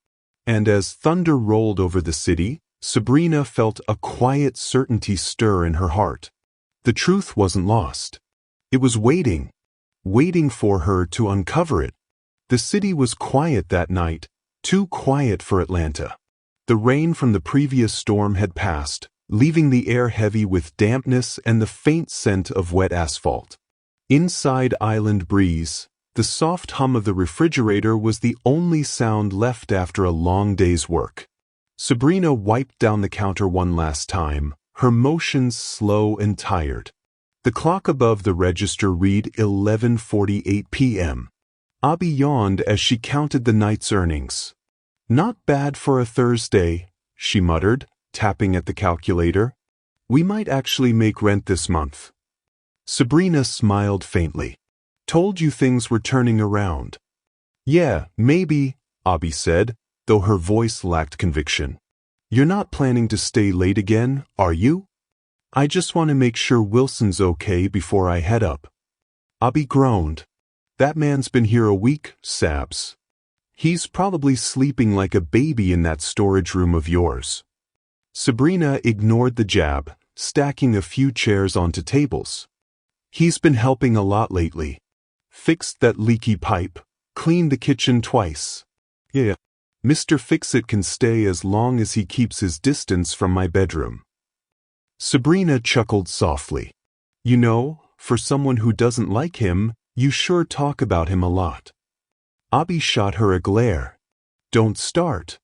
And as thunder rolled over the city, Sabrina felt a quiet certainty stir in her heart. The truth wasn't lost. It was waiting for her to uncover it. The city was quiet that night, too quiet for Atlanta. The rain from the previous storm had passed, leaving the air heavy with dampness and the faint scent of wet asphalt. Inside Island Breeze, the soft hum of the refrigerator was the only sound left after a long day's work. Sabrina wiped down the counter one last time, her motions slow and tired. The clock above the register read 11:48 p.m. Abby yawned as she counted the night's earnings. "Not bad for a Thursday," she muttered, tapping at the calculator. "We might actually make rent this month." Sabrina smiled faintly. "Told you things were turning around." "Yeah, maybe," Abby said, though her voice lacked conviction. "You're not planning to stay late again, are you?" "I just want to make sure Wilson's okay before I head up." Abby groaned. "That man's been here a week, Sabs. He's probably sleeping like a baby in that storage room of yours." Sabrina ignored the jab, stacking a few chairs onto tables. "He's been helping a lot lately. Fixed that leaky pipe, cleaned the kitchen twice. Yeah, Mr. Fix-It can stay as long as he keeps his distance from my bedroom." Sabrina chuckled softly. "You know, for someone who doesn't like him, you sure talk about him a lot." Abby shot her a glare. "Don't start."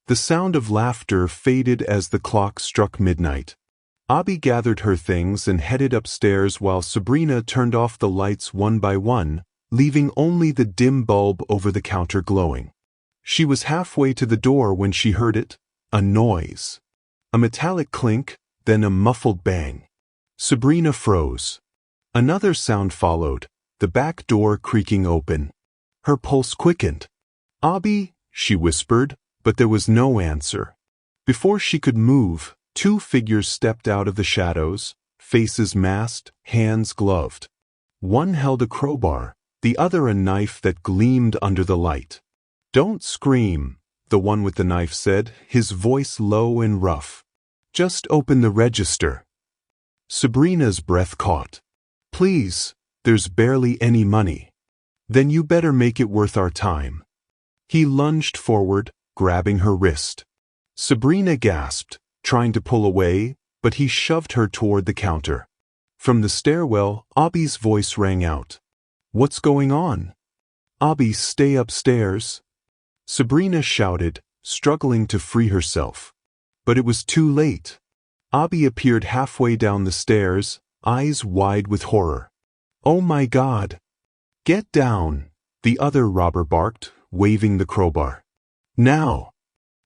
The sound of laughter faded as the clock struck midnight. Abby gathered her things and headed upstairs while Sabrina turned off the lights one by one, leaving only the dim bulb over the counter glowing. She was halfway to the door when she heard it, a noise. A metallic clink, then a muffled bang. Sabrina froze. Another sound followed, the back door creaking open. Her pulse quickened. "Abby," she whispered, but there was no answer. Before she could move, two figures stepped out of the shadows, faces masked, hands gloved. One held a crowbar, the other a knife that gleamed under the light. "Don't scream," the one with the knife said, his voice low and rough. "Just open the register." Sabrina's breath caught. "Please, there's barely any money." "Then you better make it worth our time." He lunged forward, grabbing her wrist. Sabrina gasped, trying to pull away, but he shoved her toward the counter. From the stairwell, Abby's voice rang out. "What's going on?" "Abby, stay upstairs." Sabrina shouted, struggling to free herself. But it was too late. Abby appeared halfway down the stairs, eyes wide with horror. "Oh my God!" "Get down," the other robber barked, waving the crowbar. "Now!"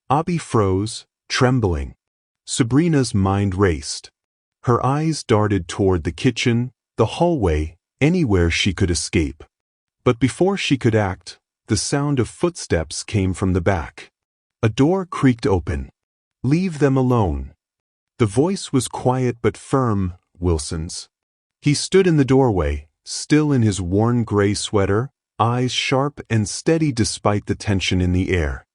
Abby froze, trembling. Sabrina's mind raced. Her eyes darted toward the kitchen, the hallway, anywhere she could escape. But before she could act, the sound of footsteps came from the back. A door creaked open. "Leave them alone." The voice was quiet but firm, Wilson's. He stood in the doorway, still in his worn gray sweater, eyes sharp and steady despite the tension in the air.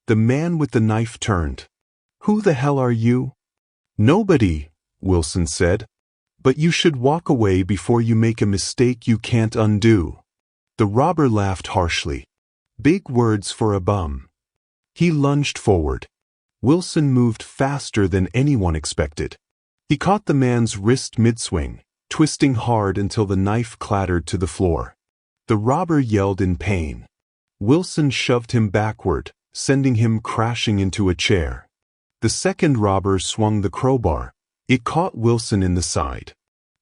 The man with the knife turned. "Who the hell are you?" "Nobody," Wilson said. "But you should walk away before you make a mistake you can't undo." The robber laughed harshly. Big words for a bum. He lunged forward. Wilson moved faster than anyone expected. He caught the man's wrist mid-swing, twisting hard until the knife clattered to the floor. The robber yelled in pain. Wilson shoved him backward, sending him crashing into a chair. The second robber swung the crowbar. It caught Wilson in the side.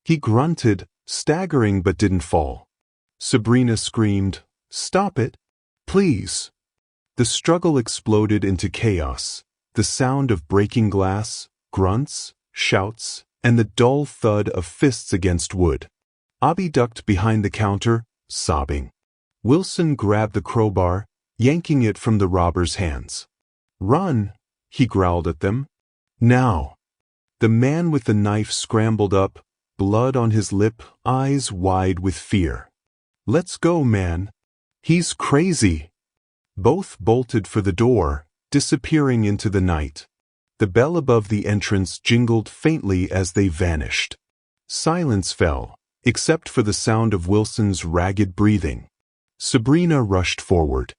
He grunted, staggering but didn't fall. Sabrina screamed, "Stop it! Please!" The struggle exploded into chaos. The sound of breaking glass, grunts, shouts, and the dull thud of fists against wood. Abby ducked behind the counter, sobbing. Wilson grabbed the crowbar, yanking it from the robber's hands. "Run!" he growled at them. "Now!" The man with the knife scrambled up, blood on his lip, eyes wide with fear. "Let's go, man. He's crazy." Both bolted for the door, disappearing into the night. The bell above the entrance jingled faintly as they vanished. Silence fell, except for the sound of Wilson's ragged breathing. Sabrina rushed forward.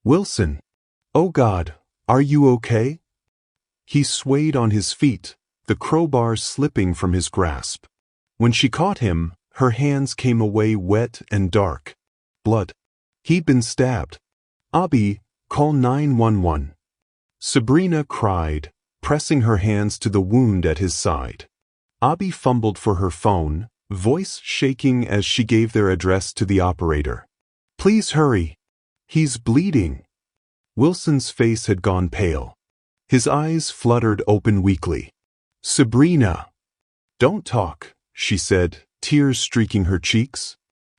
"Wilson! Oh God, are you okay?" He swayed on his feet, the crowbar slipping from his grasp. When she caught him, her hands came away wet and dark. Blood. He'd been stabbed. "Abby, call 911. Sabrina cried, pressing her hands to the wound at his side. Abby fumbled for her phone, voice shaking as she gave their address to the operator. "Please hurry. He's bleeding." Wilson's face had gone pale. His eyes fluttered open weakly. "Sabrina." "Don't talk," she said, tears streaking her cheeks.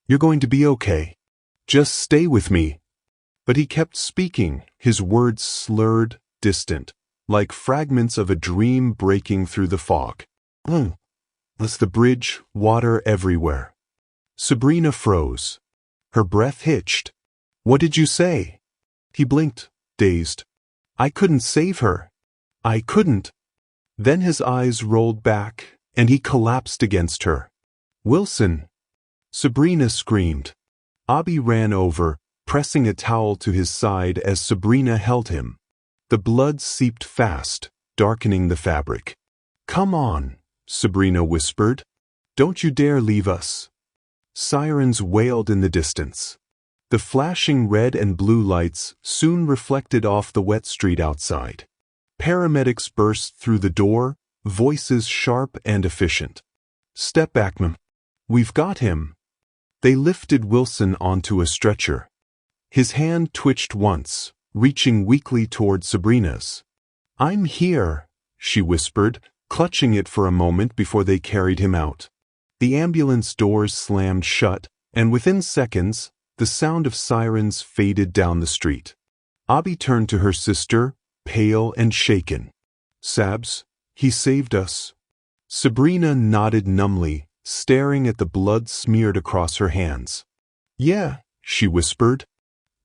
"You're going to be okay. Just stay with me." But he kept speaking, his words slurred, distant, like fragments of a dream breaking through the fog. "That's the bridge, water everywhere." Sabrina froze. Her breath hitched. "What did you say?" He blinked, dazed. "I couldn't save her. I couldn't." Then his eyes rolled back, and he collapsed against her. "Wilson!" Sabrina screamed. Abby ran over, pressing a towel to his side as Sabrina held him. The blood seeped fast, darkening the fabric. "Come on," Sabrina whispered. "Don't you dare leave us." Sirens wailed in the distance. The flashing red and blue lights soon reflected off the wet street outside. Paramedics burst through the door, voices sharp and efficient. "Step back, ma'am. We've got him." They lifted Wilson onto a stretcher. His hand twitched once, reaching weakly toward Sabrina's. "I'm here," she whispered, clutching it for a moment before they carried him out. The ambulance doors slammed shut, and within seconds, the sound of sirens faded down the street. Abby turned to her sister, pale and shaken. "Sabs, he saved us." Sabrina nodded numbly, staring at the blood smeared across her hands. "Yeah," she whispered.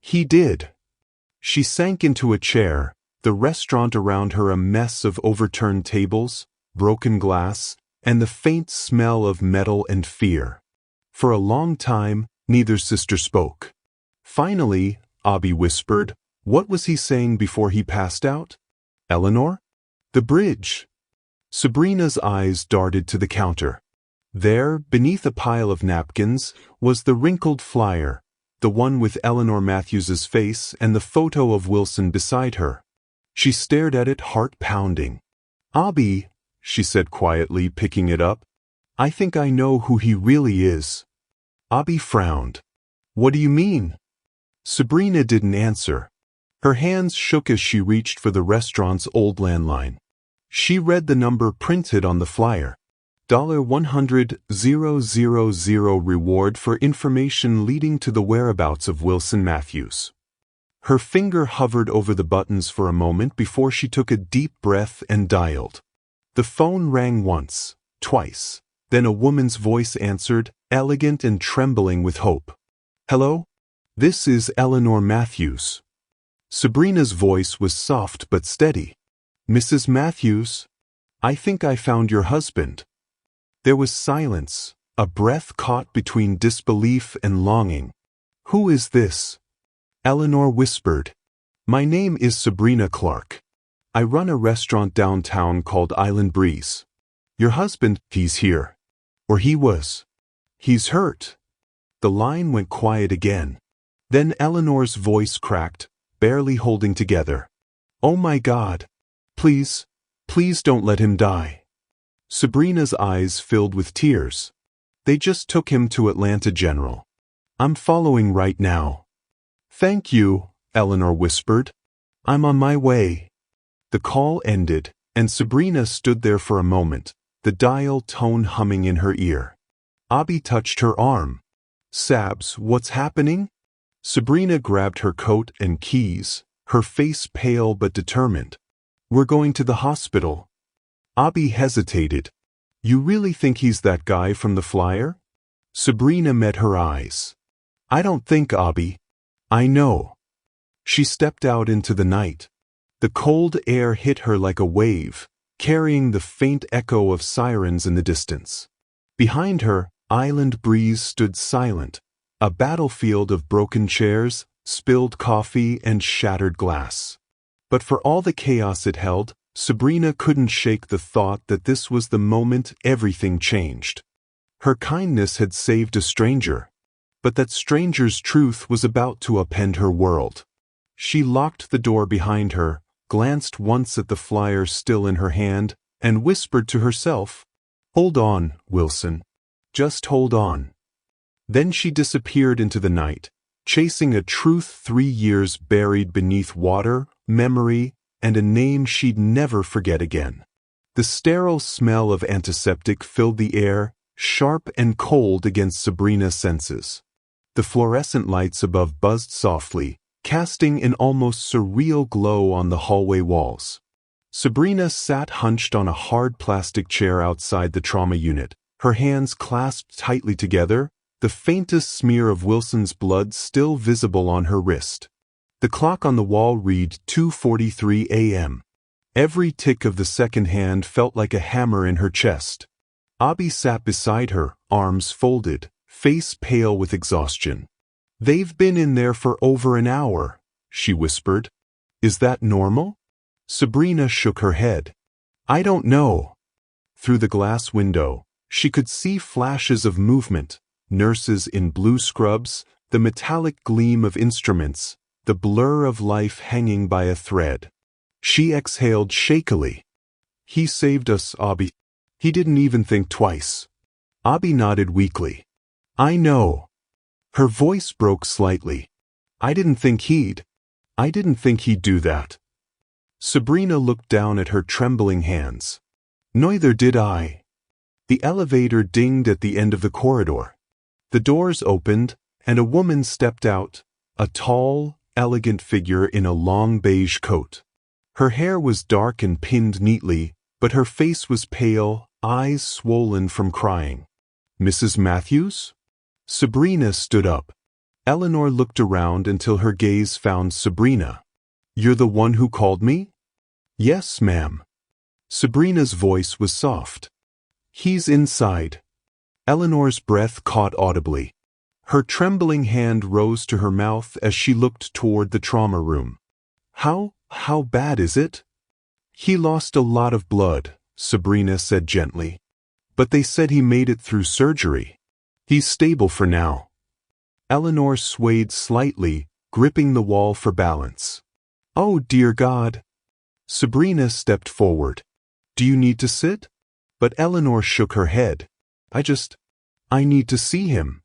"He did." She sank into a chair, the restaurant around her a mess of overturned tables, broken glass, and the faint smell of metal and fear. For a long time, neither sister spoke. Finally, Abby whispered, "What was he saying before he passed out?" "Eleanor?" "The bridge." Sabrina's eyes darted to the counter. There, beneath a pile of napkins, was the wrinkled flyer, the one with Eleanor Matthews's face and the photo of Wilson beside her. She stared at it, heart pounding. "Abby," she said quietly, picking it up, "I think I know who he really is." Abby frowned. "What do you mean?" Sabrina didn't answer. Her hands shook as she reached for the restaurant's old landline. She read the number printed on the flyer. $100,000 reward for information leading to the whereabouts of Wilson Matthews. Her finger hovered over the buttons for a moment before she took a deep breath and dialed. The phone rang once, twice. Then a woman's voice answered, elegant and trembling with hope. "Hello? This is Eleanor Matthews." Sabrina's voice was soft but steady. "Mrs. Matthews? I think I found your husband." There was silence, a breath caught between disbelief and longing. "Who is this?" Eleanor whispered. "My name is Sabrina Clark. I run a restaurant downtown called Island Breeze. Your husband, he's here. Or he was. He's hurt." The line went quiet again. Then Eleanor's voice cracked, barely holding together. "Oh my God. Please, please don't let him die." Sabrina's eyes filled with tears. "They just took him to Atlanta General. I'm following right now." "Thank you," Eleanor whispered. "I'm on my way." The call ended, and Sabrina stood there for a moment, the dial tone humming in her ear. Abby touched her arm. "Sabs, what's happening?" Sabrina grabbed her coat and keys, her face pale but determined. "We're going to the hospital." Abby hesitated. You really think he's that guy from the flyer? Sabrina met her eyes. I don't think, Abby. I know. She stepped out into the night. The cold air hit her like a wave, carrying the faint echo of sirens in the distance. Behind her, Island Breeze stood silent, a battlefield of broken chairs, spilled coffee, and shattered glass. But for all the chaos it held, Sabrina couldn't shake the thought that this was the moment everything changed. Her kindness had saved a stranger, but that stranger's truth was about to upend her world. She locked the door behind her, glanced once at the flyer still in her hand, and whispered to herself, "Hold on, Wilson. Just hold on." Then she disappeared into the night, chasing a truth 3 years buried beneath water, memory, and a name she'd never forget again. The sterile smell of antiseptic filled the air, sharp and cold against Sabrina's senses. The fluorescent lights above buzzed softly, casting an almost surreal glow on the hallway walls. Sabrina sat hunched on a hard plastic chair outside the trauma unit, her hands clasped tightly together, the faintest smear of Wilson's blood still visible on her wrist. The clock on the wall read 2:43 a.m. Every tick of the second hand felt like a hammer in her chest. Abby sat beside her, arms folded, face pale with exhaustion. "They've been in there for over an hour," she whispered. "Is that normal?" Sabrina shook her head. "I don't know." Through the glass window, she could see flashes of movement, nurses in blue scrubs, the metallic gleam of instruments, the blur of life hanging by a thread. She exhaled shakily. "He saved us, Abby. He didn't even think twice." Abby nodded weakly. "I know." Her voice broke slightly. I didn't think he'd do that." Sabrina looked down at her trembling hands. "Neither did I." The elevator dinged at the end of the corridor. The doors opened, and a woman stepped out, a tall, elegant figure in a long beige coat. Her hair was dark and pinned neatly, but her face was pale, eyes swollen from crying. "Mrs. Matthews?" Sabrina stood up. Eleanor looked around until her gaze found Sabrina. "You're the one who called me?" "Yes, ma'am." Sabrina's voice was soft. "He's inside." Eleanor's breath caught audibly. Her trembling hand rose to her mouth as she looked toward the trauma room. How bad is it?" "He lost a lot of blood," Sabrina said gently. "But they said he made it through surgery. He's stable for now." Eleanor swayed slightly, gripping the wall for balance. "Oh, dear God." Sabrina stepped forward. "Do you need to sit?" But Eleanor shook her head. I need to see him."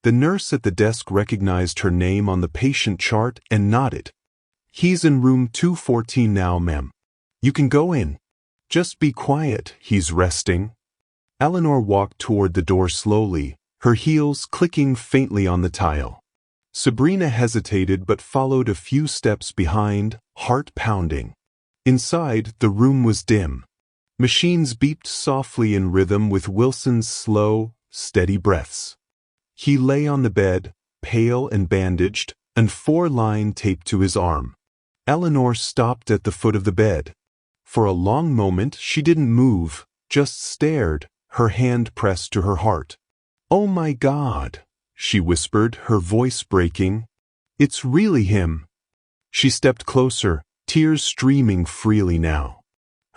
The nurse at the desk recognized her name on the patient chart and nodded. "He's in room 214 now, ma'am. You can go in. Just be quiet, he's resting." Eleanor walked toward the door slowly, her heels clicking faintly on the tile. Sabrina hesitated but followed a few steps behind, heart pounding. Inside, the room was dim. Machines beeped softly in rhythm with Wilson's slow, steady breaths. He lay on the bed, pale and bandaged, and 4-line taped to his arm. Eleanor stopped at the foot of the bed. For a long moment she didn't move, just stared, her hand pressed to her heart. "Oh my God," she whispered, her voice breaking. "It's really him." She stepped closer, tears streaming freely now.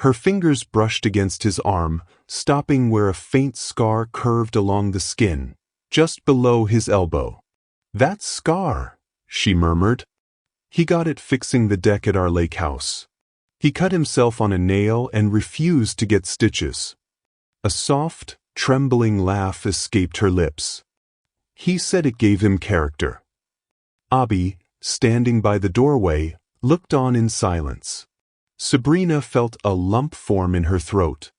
Her fingers brushed against his arm, stopping where a faint scar curved along the skin, just below his elbow. "That scar," she murmured. "He got it fixing the deck at our lake house. He cut himself on a nail and refused to get stitches." A soft, trembling laugh escaped her lips. "He said it gave him character." Abby, standing by the doorway, looked on in silence. Sabrina felt a lump form in her throat.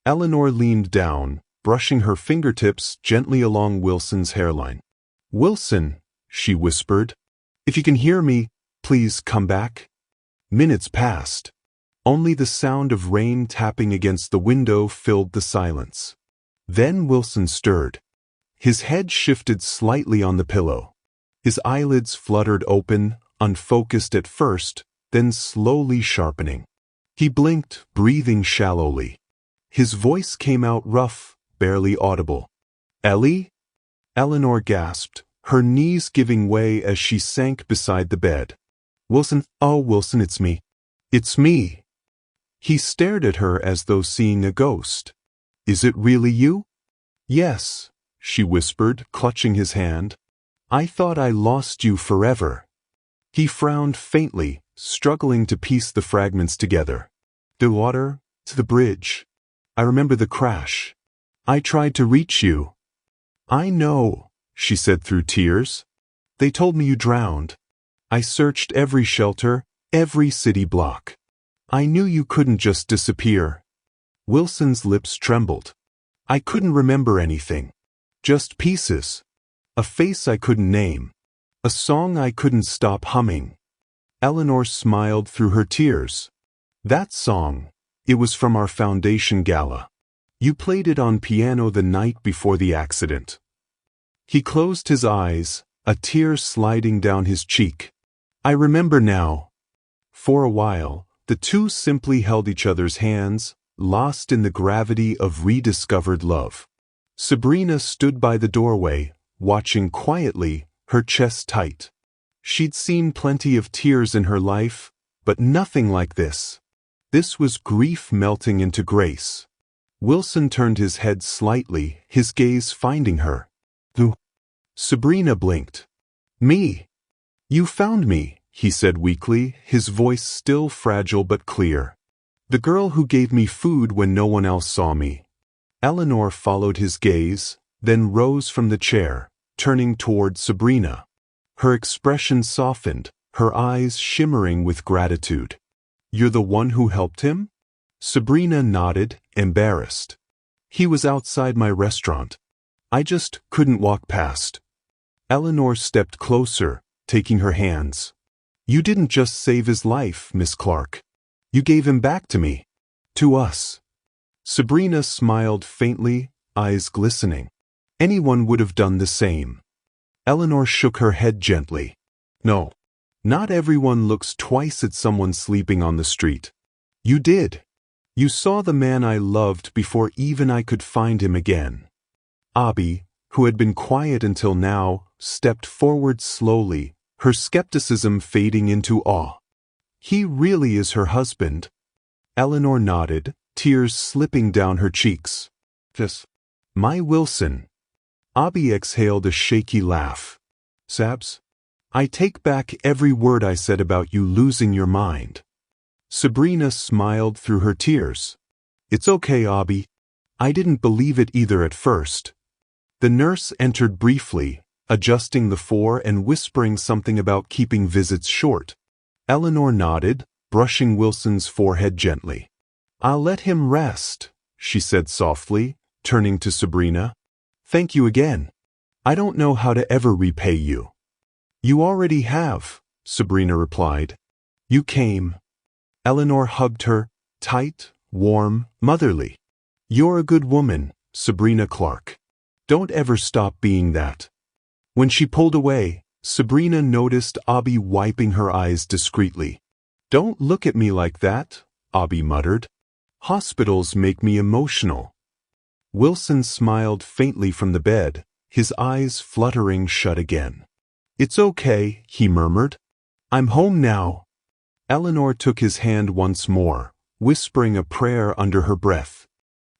Eleanor leaned down, brushing her fingertips gently along Wilson's hairline. "Wilson," she whispered, "if you can hear me, please come back." Minutes passed. Only the sound of rain tapping against the window filled the silence. Then Wilson stirred. His head shifted slightly on the pillow. His eyelids fluttered open, unfocused at first, then slowly sharpening. He blinked, breathing shallowly. His voice came out rough, barely audible. "Ellie?" Eleanor gasped, her knees giving way as she sank beside the bed. "Wilson, oh Wilson, it's me. It's me." He stared at her as though seeing a ghost. "Is it really you?" "Yes," she whispered, clutching his hand. "I thought I lost you forever." He frowned faintly, struggling to piece the fragments together. "The water, to the bridge. I remember the crash. I tried to reach you." "I know," she said through tears. "They told me you drowned. I searched every shelter, every city block. I knew you couldn't just disappear." Wilson's lips trembled. "I couldn't remember anything. Just pieces. A face I couldn't name. A song I couldn't stop humming." Eleanor smiled through her tears. "That song, it was from our foundation gala. You played it on piano the night before the accident." He closed his eyes, a tear sliding down his cheek. "I remember now." For a while, the two simply held each other's hands, lost in the gravity of rediscovered love. Sabrina stood by the doorway, watching quietly, her chest tight. She'd seen plenty of tears in her life, but nothing like this. This was grief melting into grace. Wilson turned his head slightly, his gaze finding her. "Who?" Sabrina blinked. "Me. You found me," he said weakly, his voice still fragile but clear. "The girl who gave me food when no one else saw me." Eleanor followed his gaze, then rose from the chair, turning toward Sabrina. Her expression softened, her eyes shimmering with gratitude. "You're the one who helped him?" Sabrina nodded, embarrassed. "He was outside my restaurant. I just couldn't walk past." Eleanor stepped closer, taking her hands. "You didn't just save his life, Miss Clark. You gave him back to me. To us." Sabrina smiled faintly, eyes glistening. Anyone would have done the same. Eleanor shook her head gently. "No. Not everyone looks twice at someone sleeping on the street. You did. You saw the man I loved before even I could find him again." Abby, who had been quiet until now, stepped forward slowly, her skepticism fading into awe. "He really is her husband?" Eleanor nodded, tears slipping down her cheeks. "Yes. My Wilson." Abby exhaled a shaky laugh. "Sabs, I take back every word I said about you losing your mind." Sabrina smiled through her tears. "It's okay, Abby. I didn't believe it either at first." The nurse entered briefly, adjusting the floor and whispering something about keeping visits short. Eleanor nodded, brushing Wilson's forehead gently. "I'll let him rest," she said softly, turning to Sabrina. "Thank you again. I don't know how to ever repay you." "You already have," Sabrina replied. "You came." Eleanor hugged her, tight, warm, motherly. "You're a good woman, Sabrina Clark. Don't ever stop being that." When she pulled away, Sabrina noticed Abby wiping her eyes discreetly. "Don't look at me like that," Abby muttered. "Hospitals make me emotional." Wilson smiled faintly from the bed, his eyes fluttering shut again. "It's okay," he murmured. "I'm home now." Eleanor took his hand once more, whispering a prayer under her breath.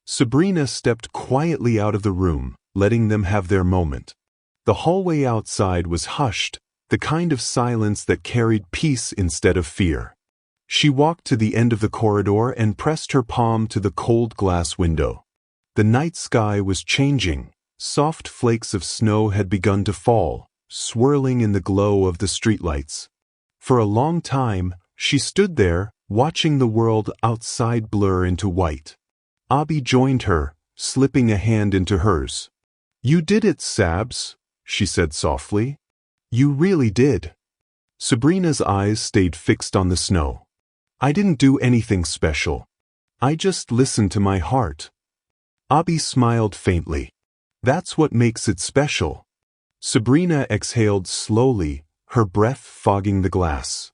Sabrina stepped quietly out of the room, letting them have their moment. The hallway outside was hushed, the kind of silence that carried peace instead of fear. She walked to the end of the corridor and pressed her palm to the cold glass window. The night sky was changing. Soft flakes of snow had begun to fall, swirling in the glow of the streetlights. For a long time, she stood there, watching the world outside blur into white. Abby joined her, slipping a hand into hers. "You did it, Sabs," she said softly. "You really did." Sabrina's eyes stayed fixed on the snow. I didn't do anything special. I just listened to my heart. Abby smiled faintly. That's what makes it special. Sabrina exhaled slowly, her breath fogging the glass.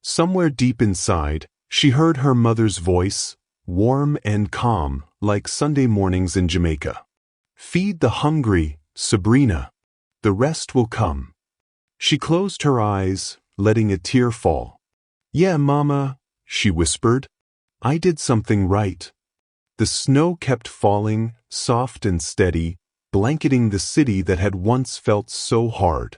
Somewhere deep inside, she heard her mother's voice, warm and calm, like Sunday mornings in Jamaica. Feed the hungry, Sabrina. The rest will come. She closed her eyes, letting a tear fall. Yeah, Mama, she whispered. I did something right. The snow kept falling, soft and steady, blanketing the city that had once felt so hard.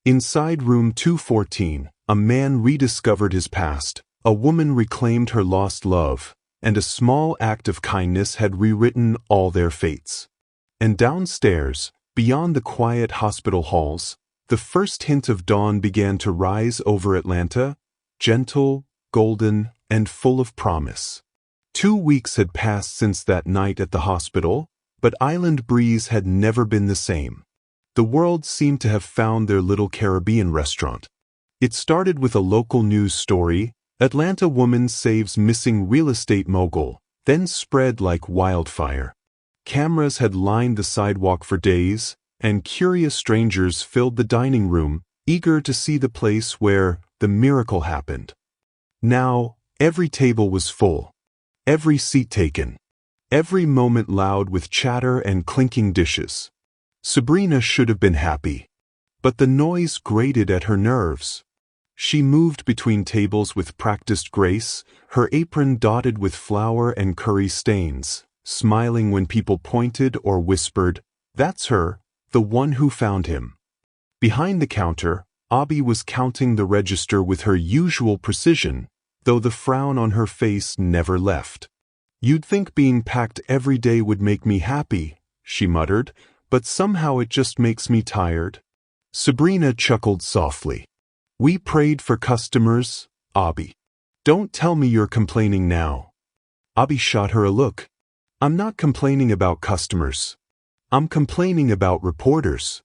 Inside room 214, a man rediscovered his past, a woman reclaimed her lost love, and a small act of kindness had rewritten all their fates. And downstairs, beyond the quiet hospital halls, the first hint of dawn began to rise over Atlanta, gentle, golden, and full of promise. 2 weeks had passed since that night at the hospital, but Island Breeze had never been the same. The world seemed to have found their little Caribbean restaurant. It started with a local news story, Atlanta woman saves missing real estate mogul, then spread like wildfire. Cameras had lined the sidewalk for days, and curious strangers filled the dining room, eager to see the place where the miracle happened. Now, every table was full. Every seat taken. Every moment loud with chatter and clinking dishes. Sabrina should have been happy. But the noise grated at her nerves. She moved between tables with practiced grace, her apron dotted with flour and curry stains, smiling when people pointed or whispered, "That's her, the one who found him." Behind the counter, Abby was counting the register with her usual precision, though the frown on her face never left. You'd think being packed every day would make me happy, she muttered, but somehow it just makes me tired. Sabrina chuckled softly. We prayed for customers, Abby. Don't tell me you're complaining now. Abby shot her a look. I'm not complaining about customers. I'm complaining about reporters.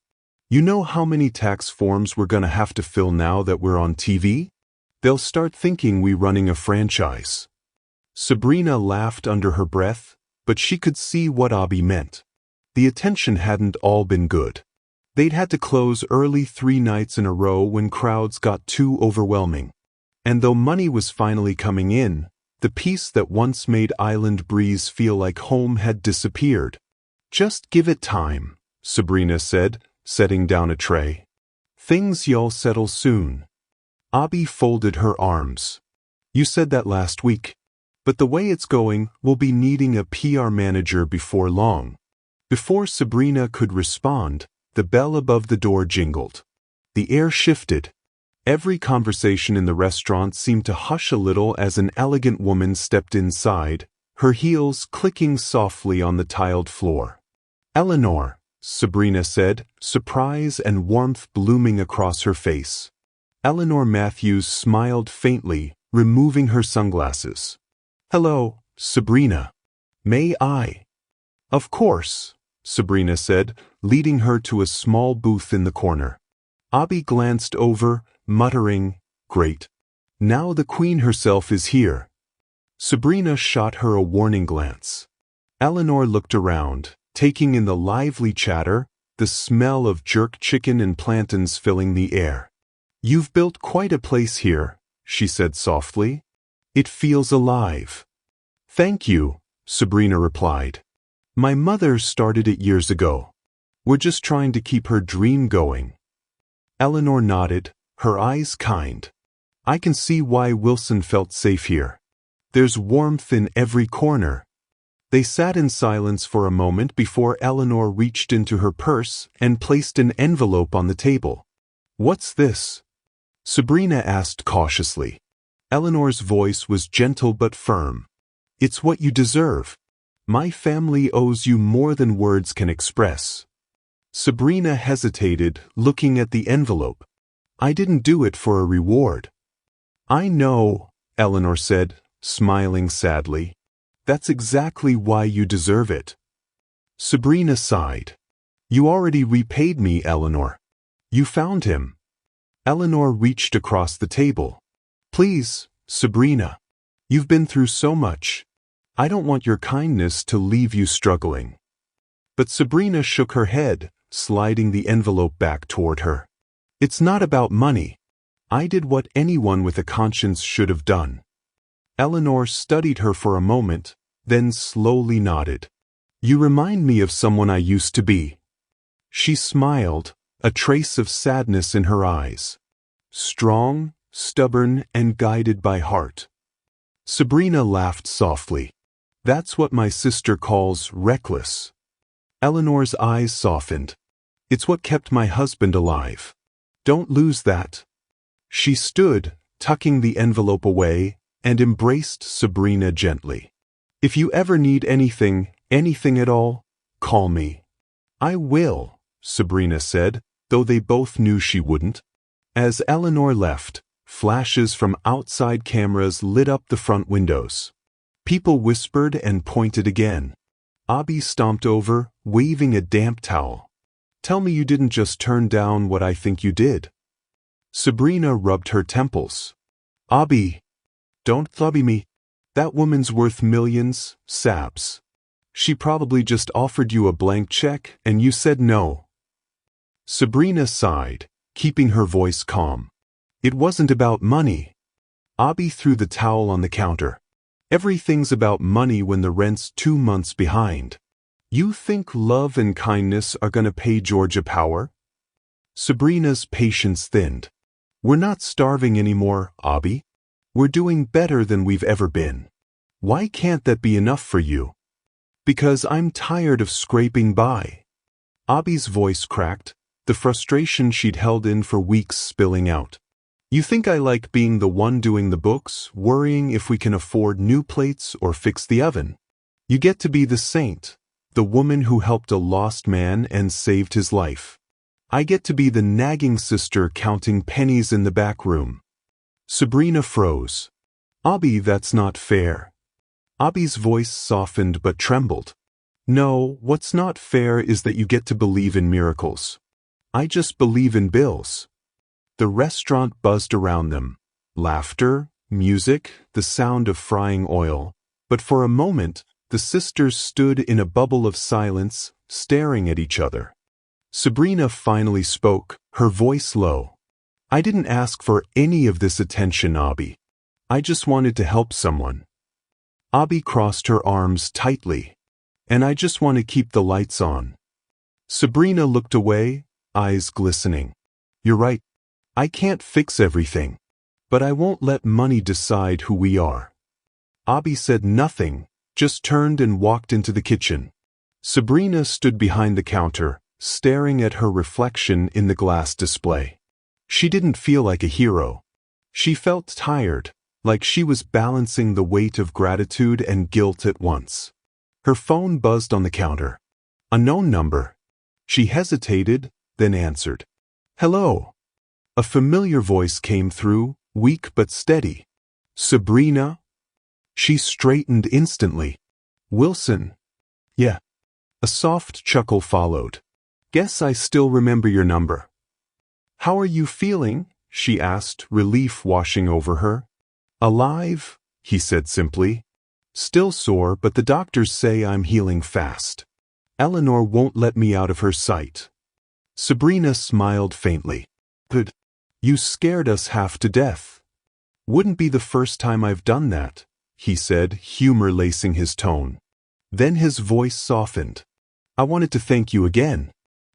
You know how many tax forms we're gonna have to fill now that we're on TV? They'll start thinking we're running a franchise. Sabrina laughed under her breath, but she could see what Abby meant. The attention hadn't all been good. They'd had to close early 3 nights in a row when crowds got too overwhelming. And though money was finally coming in, the peace that once made Island Breeze feel like home had disappeared. Just give it time, Sabrina said, setting down a tray. Things you'll settle soon. Abby folded her arms. You said that last week. But the way it's going, we'll be needing a PR manager before long. Before Sabrina could respond, the bell above the door jingled. The air shifted. Every conversation in the restaurant seemed to hush a little as an elegant woman stepped inside, her heels clicking softly on the tiled floor. Eleanor, Sabrina said, surprise and warmth blooming across her face. Eleanor Matthews smiled faintly, removing her sunglasses. Hello, Sabrina. May I? Of course, Sabrina said, leading her to a small booth in the corner. Abby glanced over, muttering, Great. Now the queen herself is here. Sabrina shot her a warning glance. Eleanor looked around, taking in the lively chatter, the smell of jerk chicken and plantains filling the air. You've built quite a place here, she said softly. It feels alive. Thank you, Sabrina replied. My mother started it years ago. We're just trying to keep her dream going. Eleanor nodded, her eyes kind. I can see why Wilson felt safe here. There's warmth in every corner. They sat in silence for a moment before Eleanor reached into her purse and placed an envelope on the table. What's this? Sabrina asked cautiously. Eleanor's voice was gentle but firm. It's what you deserve. My family owes you more than words can express. Sabrina hesitated, looking at the envelope. I didn't do it for a reward. I know, Eleanor said, smiling sadly. That's exactly why you deserve it. Sabrina sighed. You already repaid me, Eleanor. You found him. Eleanor reached across the table. Please, Sabrina. You've been through so much. I don't want your kindness to leave you struggling." But Sabrina shook her head, sliding the envelope back toward her. "It's not about money. I did what anyone with a conscience should have done." Eleanor studied her for a moment, then slowly nodded. "You remind me of someone I used to be." She smiled, a trace of sadness in her eyes. Strong, stubborn, and guided by heart. Sabrina laughed softly. "That's what my sister calls reckless." Eleanor's eyes softened. "It's what kept my husband alive. Don't lose that." She stood, tucking the envelope away, and embraced Sabrina gently. "If you ever need anything at all, call me." "I will," Sabrina said, though they both knew she wouldn't. As Eleanor left, flashes from outside cameras lit up the front windows. People whispered and pointed again. Abby stomped over, waving a damp towel. "Tell me you didn't just turn down what I think you did." Sabrina rubbed her temples. "Abby, don't thubby me. That woman's worth millions, Sabs. She probably just offered you a blank check and you said no." Sabrina sighed, keeping her voice calm. "It wasn't about money." Abby threw the towel on the counter. "Everything's about money when the rent's 2 months behind. You think love and kindness are gonna pay Georgia Power?" Sabrina's patience thinned. "We're not starving anymore, Abby. We're doing better than we've ever been. Why can't that be enough for you?" "Because I'm tired of scraping by." Abby's voice cracked, the frustration she'd held in for weeks spilling out. "You think I like being the one doing the books, worrying if we can afford new plates or fix the oven? You get to be the saint, the woman who helped a lost man and saved his life. I get to be the nagging sister counting pennies in the back room." Sabrina froze. "Abby, that's not fair." Abby's voice softened but trembled. "No, what's not fair is that you get to believe in miracles. I just believe in bills." The restaurant buzzed around them. Laughter, music, the sound of frying oil. But for a moment, the sisters stood in a bubble of silence, staring at each other. Sabrina finally spoke, her voice low. "I didn't ask for any of this attention, Abby. I just wanted to help someone." Abby crossed her arms tightly. "And I just want to keep the lights on." Sabrina looked away, eyes glistening. "You're right. I can't fix everything. But I won't let money decide who we are." Abby said nothing, just turned and walked into the kitchen. Sabrina stood behind the counter, staring at her reflection in the glass display. She didn't feel like a hero. She felt tired, like she was balancing the weight of gratitude and guilt at once. Her phone buzzed on the counter. A known number. She hesitated, then answered. "Hello." A familiar voice came through, weak but steady. "Sabrina?" She straightened instantly. "Wilson." "Yeah." A soft chuckle followed. "Guess I still remember your number." "How are you feeling?" she asked, relief washing over her. "Alive," he said simply. "Still sore, but the doctors say I'm healing fast. Eleanor won't let me out of her sight." Sabrina smiled faintly. "But you scared us half to death." "Wouldn't be the first time I've done that," he said, humor lacing his tone. Then his voice softened. "I wanted to thank you again.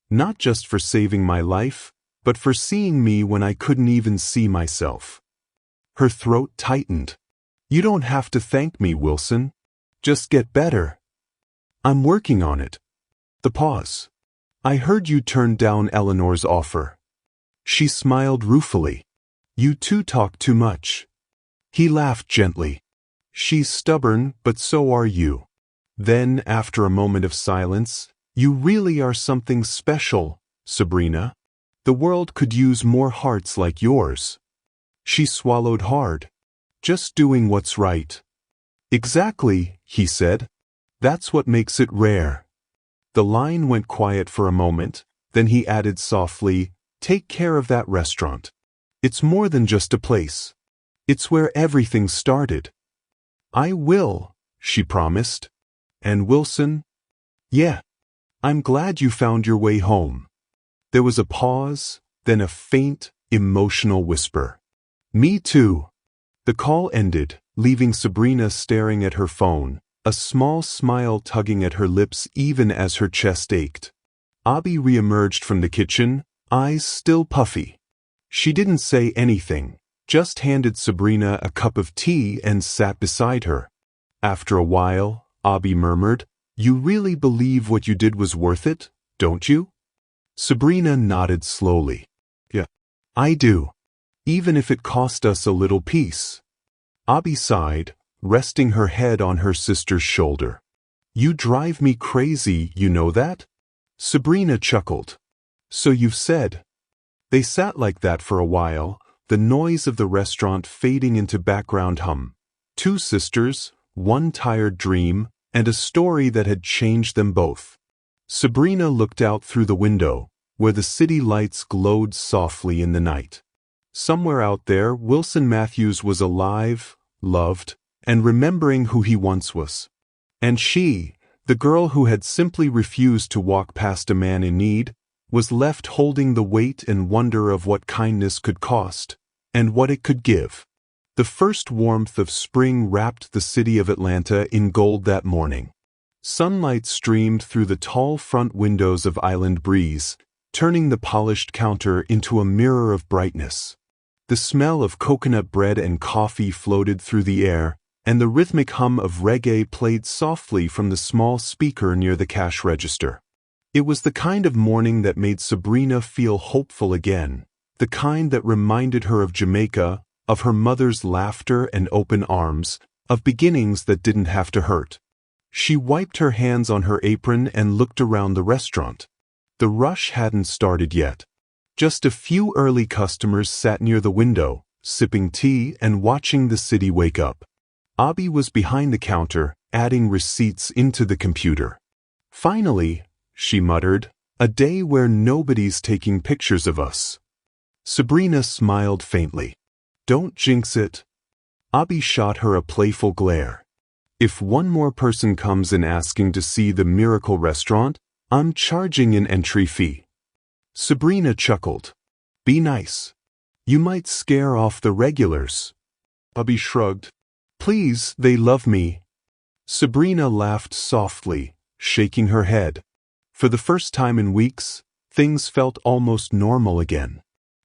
Not just for saving my life, but for seeing me when I couldn't even see myself." Her throat tightened. "You don't have to thank me, Wilson. Just get better." "I'm working on it." The pause. "I heard you turned down Eleanor's offer." She smiled ruefully. "You two talk too much." He laughed gently. "She's stubborn, but so are you." Then, after a moment of silence, "You really are something special, Sabrina. The world could use more hearts like yours." She swallowed hard. "Just doing what's right." "Exactly," he said. "That's what makes it rare." The line went quiet for a moment, then he added softly, "Take care of that restaurant. It's more than just a place. It's where everything started." I will, she promised. And Wilson? Yeah, I'm glad you found your way home. There was a pause, then a faint, emotional whisper. Me too. The call ended, leaving Sabrina staring at her phone, a small smile tugging at her lips even as her chest ached. Abby reemerged from the kitchen, eyes still puffy. She didn't say anything, just handed Sabrina a cup of tea and sat beside her. After a while, Abby murmured, "You really believe what you did was worth it, don't you?" Sabrina nodded slowly. Yeah, I do. Even if it cost us a little peace. Abby sighed, resting her head on her sister's shoulder. You drive me crazy, you know that? Sabrina chuckled. So you've said. They sat like that for a while, the noise of the restaurant fading into background hum. Two sisters, one tired dream, and a story that had changed them both. Sabrina looked out through the window, where the city lights glowed softly in the night. Somewhere out there, Wilson Matthews was alive, loved, and remembering who he once was. And she, the girl who had simply refused to walk past a man in need, was left holding the weight and wonder of what kindness could cost, and what it could give. The first warmth of spring wrapped the city of Atlanta in gold that morning. Sunlight streamed through the tall front windows of Island Breeze, turning the polished counter into a mirror of brightness. The smell of coconut bread and coffee floated through the air, and the rhythmic hum of reggae played softly from the small speaker near the cash register. It was the kind of morning that made Sabrina feel hopeful again, the kind that reminded her of Jamaica, of her mother's laughter and open arms, of beginnings that didn't have to hurt. She wiped her hands on her apron and looked around the restaurant. The rush hadn't started yet. Just a few early customers sat near the window, sipping tea and watching the city wake up. Abby was behind the counter, adding receipts into the computer. Finally, she muttered, a day where nobody's taking pictures of us. Sabrina smiled faintly. Don't jinx it. Abby shot her a playful glare. If one more person comes in asking to see the miracle restaurant, I'm charging an entry fee. Sabrina chuckled. Be nice. You might scare off the regulars. Abby shrugged. Please, they love me. Sabrina laughed softly, shaking her head. For the first time in weeks, things felt almost normal again.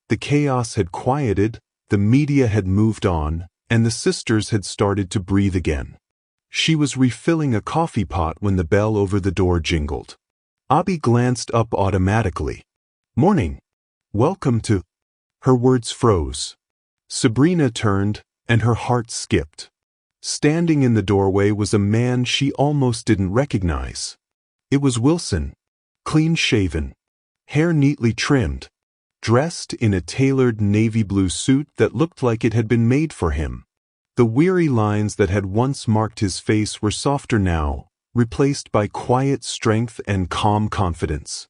The chaos had quieted, the media had moved on, and the sisters had started to breathe again. She was refilling a coffee pot when the bell over the door jingled. Abby glanced up automatically. Morning. Welcome to... Her words froze. Sabrina turned, and her heart skipped. Standing in the doorway was a man she almost didn't recognize. It was Wilson, clean-shaven, hair neatly trimmed, dressed in a tailored navy blue suit that looked like it had been made for him. The weary lines that had once marked his face were softer now, replaced by quiet strength and calm confidence.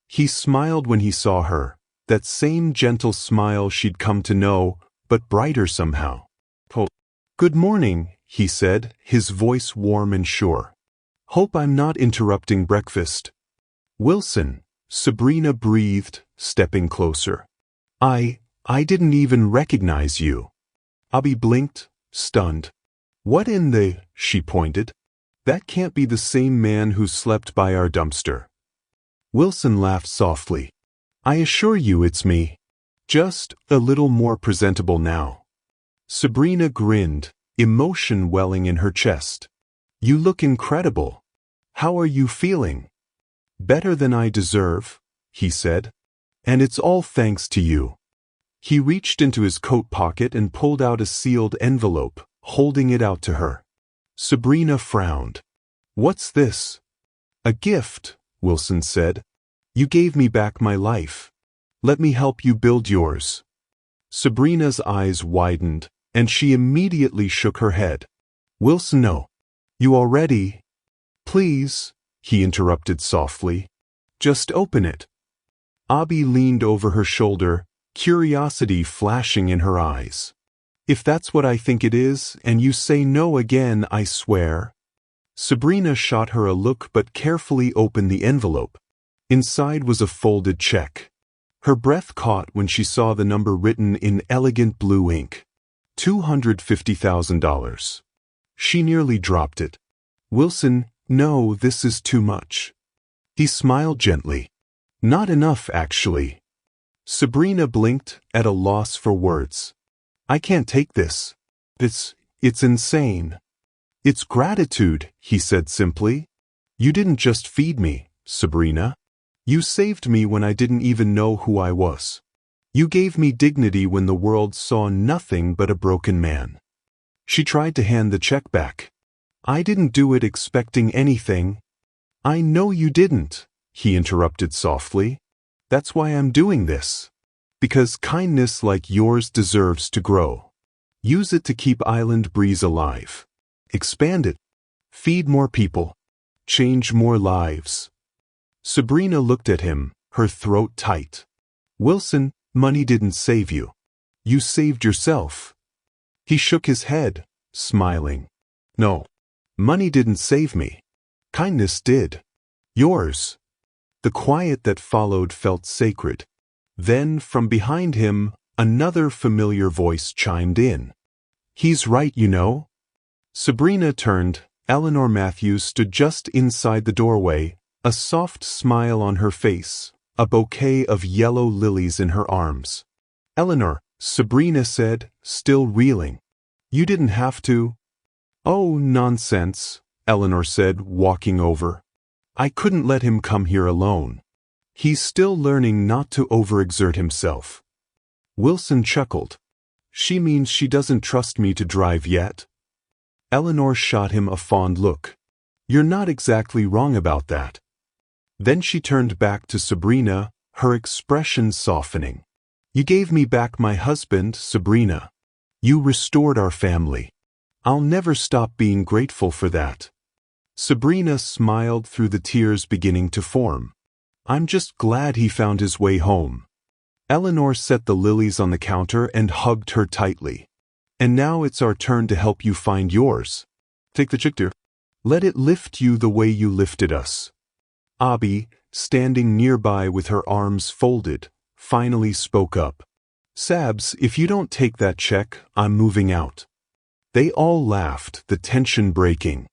He smiled when he saw her, that same gentle smile she'd come to know, but brighter somehow. Good morning, he said, his voice warm and sure. Hope I'm not interrupting breakfast. Wilson, Sabrina breathed, stepping closer. I didn't even recognize you. Abby blinked, stunned. What in the... She pointed. That can't be the same man who slept by our dumpster. Wilson laughed softly. I assure you it's me. Just a little more presentable now. Sabrina grinned, emotion welling in her chest. You look incredible. How are you feeling? Better than I deserve, he said. And it's all thanks to you. He reached into his coat pocket and pulled out a sealed envelope, holding it out to her. Sabrina frowned. What's this? A gift, Wilson said. You gave me back my life. Let me help you build yours. Sabrina's eyes widened, and she immediately shook her head. Wilson, no. You already... Please, he interrupted softly. Just open it. Abby leaned over her shoulder, curiosity flashing in her eyes. If that's what I think it is, and you say no again, I swear. Sabrina shot her a look but carefully opened the envelope. Inside was a folded check. Her breath caught when she saw the number written in elegant blue ink. $250,000. She nearly dropped it. Wilson, no, this is too much. He smiled gently. Not enough, actually. Sabrina blinked, at a loss for words. I can't take this. It's insane. It's gratitude, he said simply. You didn't just feed me, Sabrina. You saved me when I didn't even know who I was. You gave me dignity when the world saw nothing but a broken man. She tried to hand the check back. I didn't do it expecting anything. I know you didn't, he interrupted softly. That's why I'm doing this. Because kindness like yours deserves to grow. Use it to keep Island Breeze alive. Expand it. Feed more people. Change more lives. Sabrina looked at him, her throat tight. Wilson, money didn't save you. You saved yourself. He shook his head, smiling. No, money didn't save me. Kindness did. Yours. The quiet that followed felt sacred. Then, from behind him, another familiar voice chimed in. He's right, you know. Sabrina turned. Eleanor Matthews stood just inside the doorway, a soft smile on her face, a bouquet of yellow lilies in her arms. Eleanor, Sabrina said, still reeling. You didn't have to. Oh, nonsense, Eleanor said, walking over. I couldn't let him come here alone. He's still learning not to overexert himself. Wilson chuckled. She means she doesn't trust me to drive yet? Eleanor shot him a fond look. You're not exactly wrong about that. Then she turned back to Sabrina, her expression softening. You gave me back my husband, Sabrina. You restored our family. I'll never stop being grateful for that. Sabrina smiled through the tears beginning to form. I'm just glad he found his way home. Eleanor set the lilies on the counter and hugged her tightly. And now it's our turn to help you find yours. Take the chick, dear. Let it lift you the way you lifted us. Abby, standing nearby with her arms folded, finally spoke up. Sabs, if you don't take that check, I'm moving out. They all laughed, the tension breaking.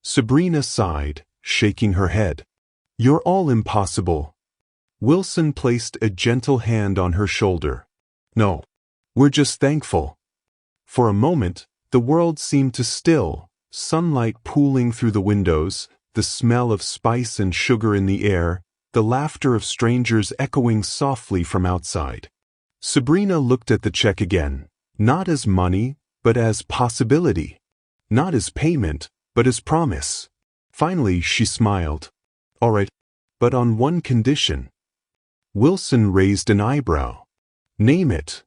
Sabrina sighed, shaking her head. You're all impossible. Wilson placed a gentle hand on her shoulder. No, we're just thankful. For a moment, the world seemed to still, sunlight pooling through the windows, the smell of spice and sugar in the air, the laughter of strangers echoing softly from outside. Sabrina looked at the check again, not as money, but as possibility. Not as payment, but as promise. Finally, she smiled. All right, but on one condition. Wilson raised an eyebrow. Name it.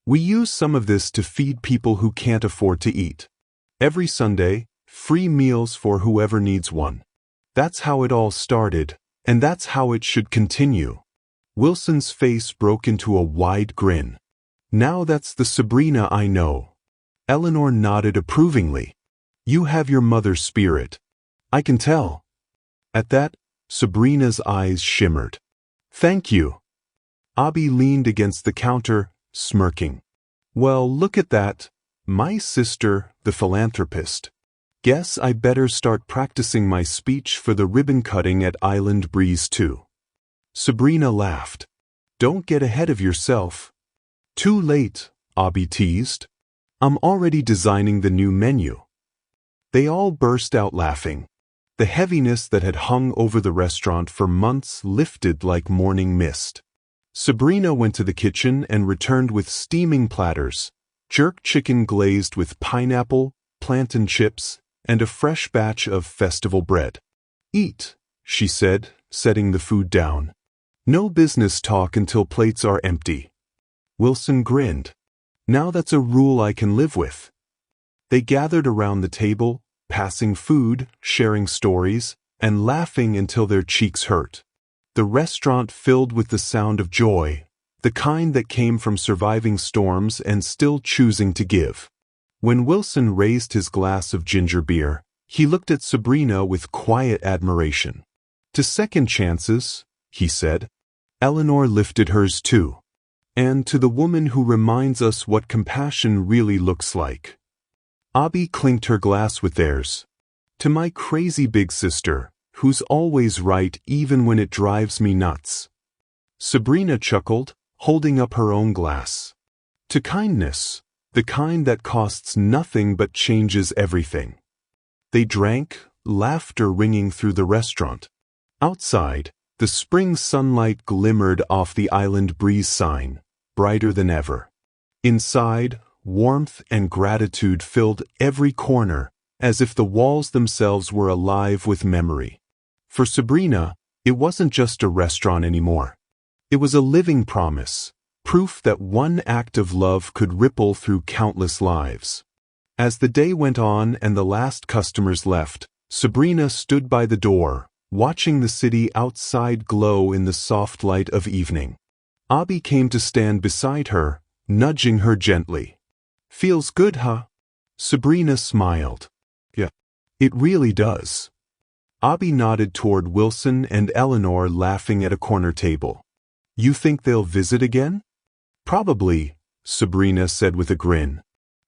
We use some of this to feed people who can't afford to eat. Every Sunday, free meals for whoever needs one. That's how it all started, and that's how it should continue. Wilson's face broke into a wide grin. Now that's the Sabrina I know. Eleanor nodded approvingly. You have your mother's spirit. I can tell. At that, Sabrina's eyes shimmered. Thank you. Abby leaned against the counter, smirking. Well, look at that. My sister, the philanthropist. Guess I better start practicing my speech for the ribbon cutting at Island Breeze too. Sabrina laughed. Don't get ahead of yourself. Too late, Abby teased. I'm already designing the new menu. They all burst out laughing. The heaviness that had hung over the restaurant for months lifted like morning mist. Sabrina went to the kitchen and returned with steaming platters, jerk chicken glazed with pineapple, plantain chips, and a fresh batch of festival bread. Eat, she said, setting the food down. No business talk until plates are empty. Wilson grinned. Now that's a rule I can live with. They gathered around the table, passing food, sharing stories, and laughing until their cheeks hurt. The restaurant filled with the sound of joy, the kind that came from surviving storms and still choosing to give. When Wilson raised his glass of ginger beer, he looked at Sabrina with quiet admiration. "To second chances," he said. Eleanor lifted hers too. "And to the woman who reminds us what compassion really looks like." Abby clinked her glass with theirs. "To my crazy big sister, who's always right even when it drives me nuts." Sabrina chuckled, holding up her own glass. "To kindness, the kind that costs nothing but changes everything." They drank, laughter ringing through the restaurant. Outside, the spring sunlight glimmered off the Island Breeze sign, brighter than ever. Inside, warmth and gratitude filled every corner, as if the walls themselves were alive with memory. For Sabrina, it wasn't just a restaurant anymore. It was a living promise, proof that one act of love could ripple through countless lives. As the day went on and the last customers left, Sabrina stood by the door, watching the city outside glow in the soft light of evening. Abby came to stand beside her, nudging her gently. "Feels good, huh?" Sabrina smiled. "Yeah, it really does." Abby nodded toward Wilson and Eleanor laughing at a corner table. "You think they'll visit again?" "Probably," Sabrina said with a grin.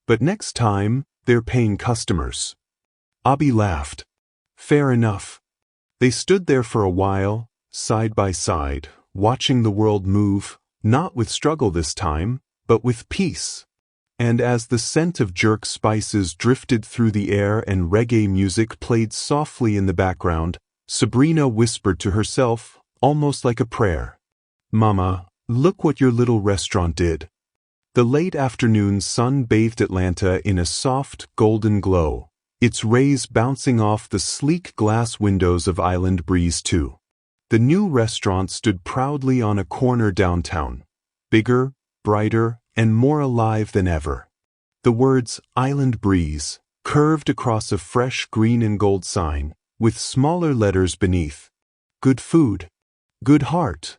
"But next time, they're paying customers." Abby laughed. "Fair enough." They stood there for a while, side by side, watching the world move, not with struggle this time, but with peace. And as the scent of jerk spices drifted through the air and reggae music played softly in the background, Sabrina whispered to herself, almost like a prayer. "Mama, look what your little restaurant did." The late afternoon sun bathed Atlanta in a soft, golden glow, its rays bouncing off the sleek glass windows of Island Breeze 2. The new restaurant stood proudly on a corner downtown, bigger, brighter, and more alive than ever. The words Island Breeze curved across a fresh green and gold sign, with smaller letters beneath. Good food. Good heart.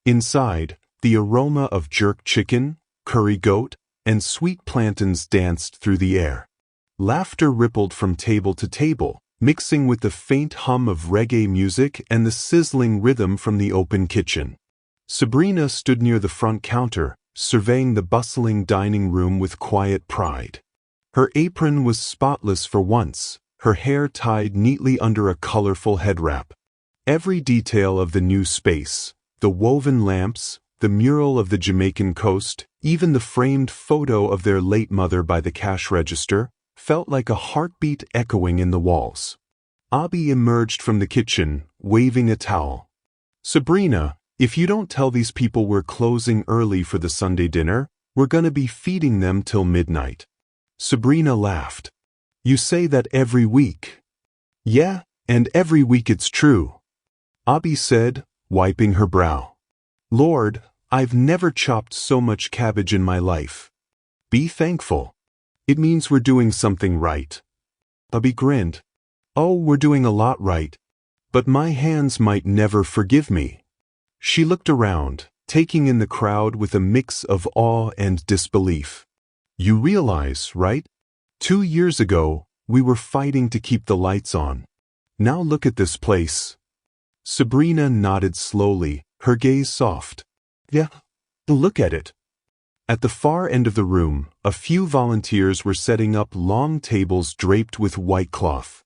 Inside, the aroma of jerk chicken, curry goat, and sweet plantains danced through the air. Laughter rippled from table to table, mixing with the faint hum of reggae music and the sizzling rhythm from the open kitchen. Sabrina stood near the front counter, surveying the bustling dining room with quiet pride. Her apron was spotless for once, her hair tied neatly under a colorful head wrap. Every detail of the new space, the woven lamps, the mural of the Jamaican coast, even the framed photo of their late mother by the cash register, felt like a heartbeat echoing in the walls. Abby emerged from the kitchen, waving a towel. "Sabrina, if you don't tell these people we're closing early for the Sunday dinner, we're gonna be feeding them till midnight." Sabrina laughed. "You say that every week." "Yeah, and every week it's true," Abby said, wiping her brow. "Lord, I've never chopped so much cabbage in my life." "Be thankful. It means we're doing something right." Abby grinned. "Oh, we're doing a lot right. But my hands might never forgive me." She looked around, taking in the crowd with a mix of awe and disbelief. "You realize, right? 2 years ago, we were fighting to keep the lights on. Now look at this place." Sabrina nodded slowly, her gaze soft. "Yeah, look at it." At the far end of the room, a few volunteers were setting up long tables draped with white cloth.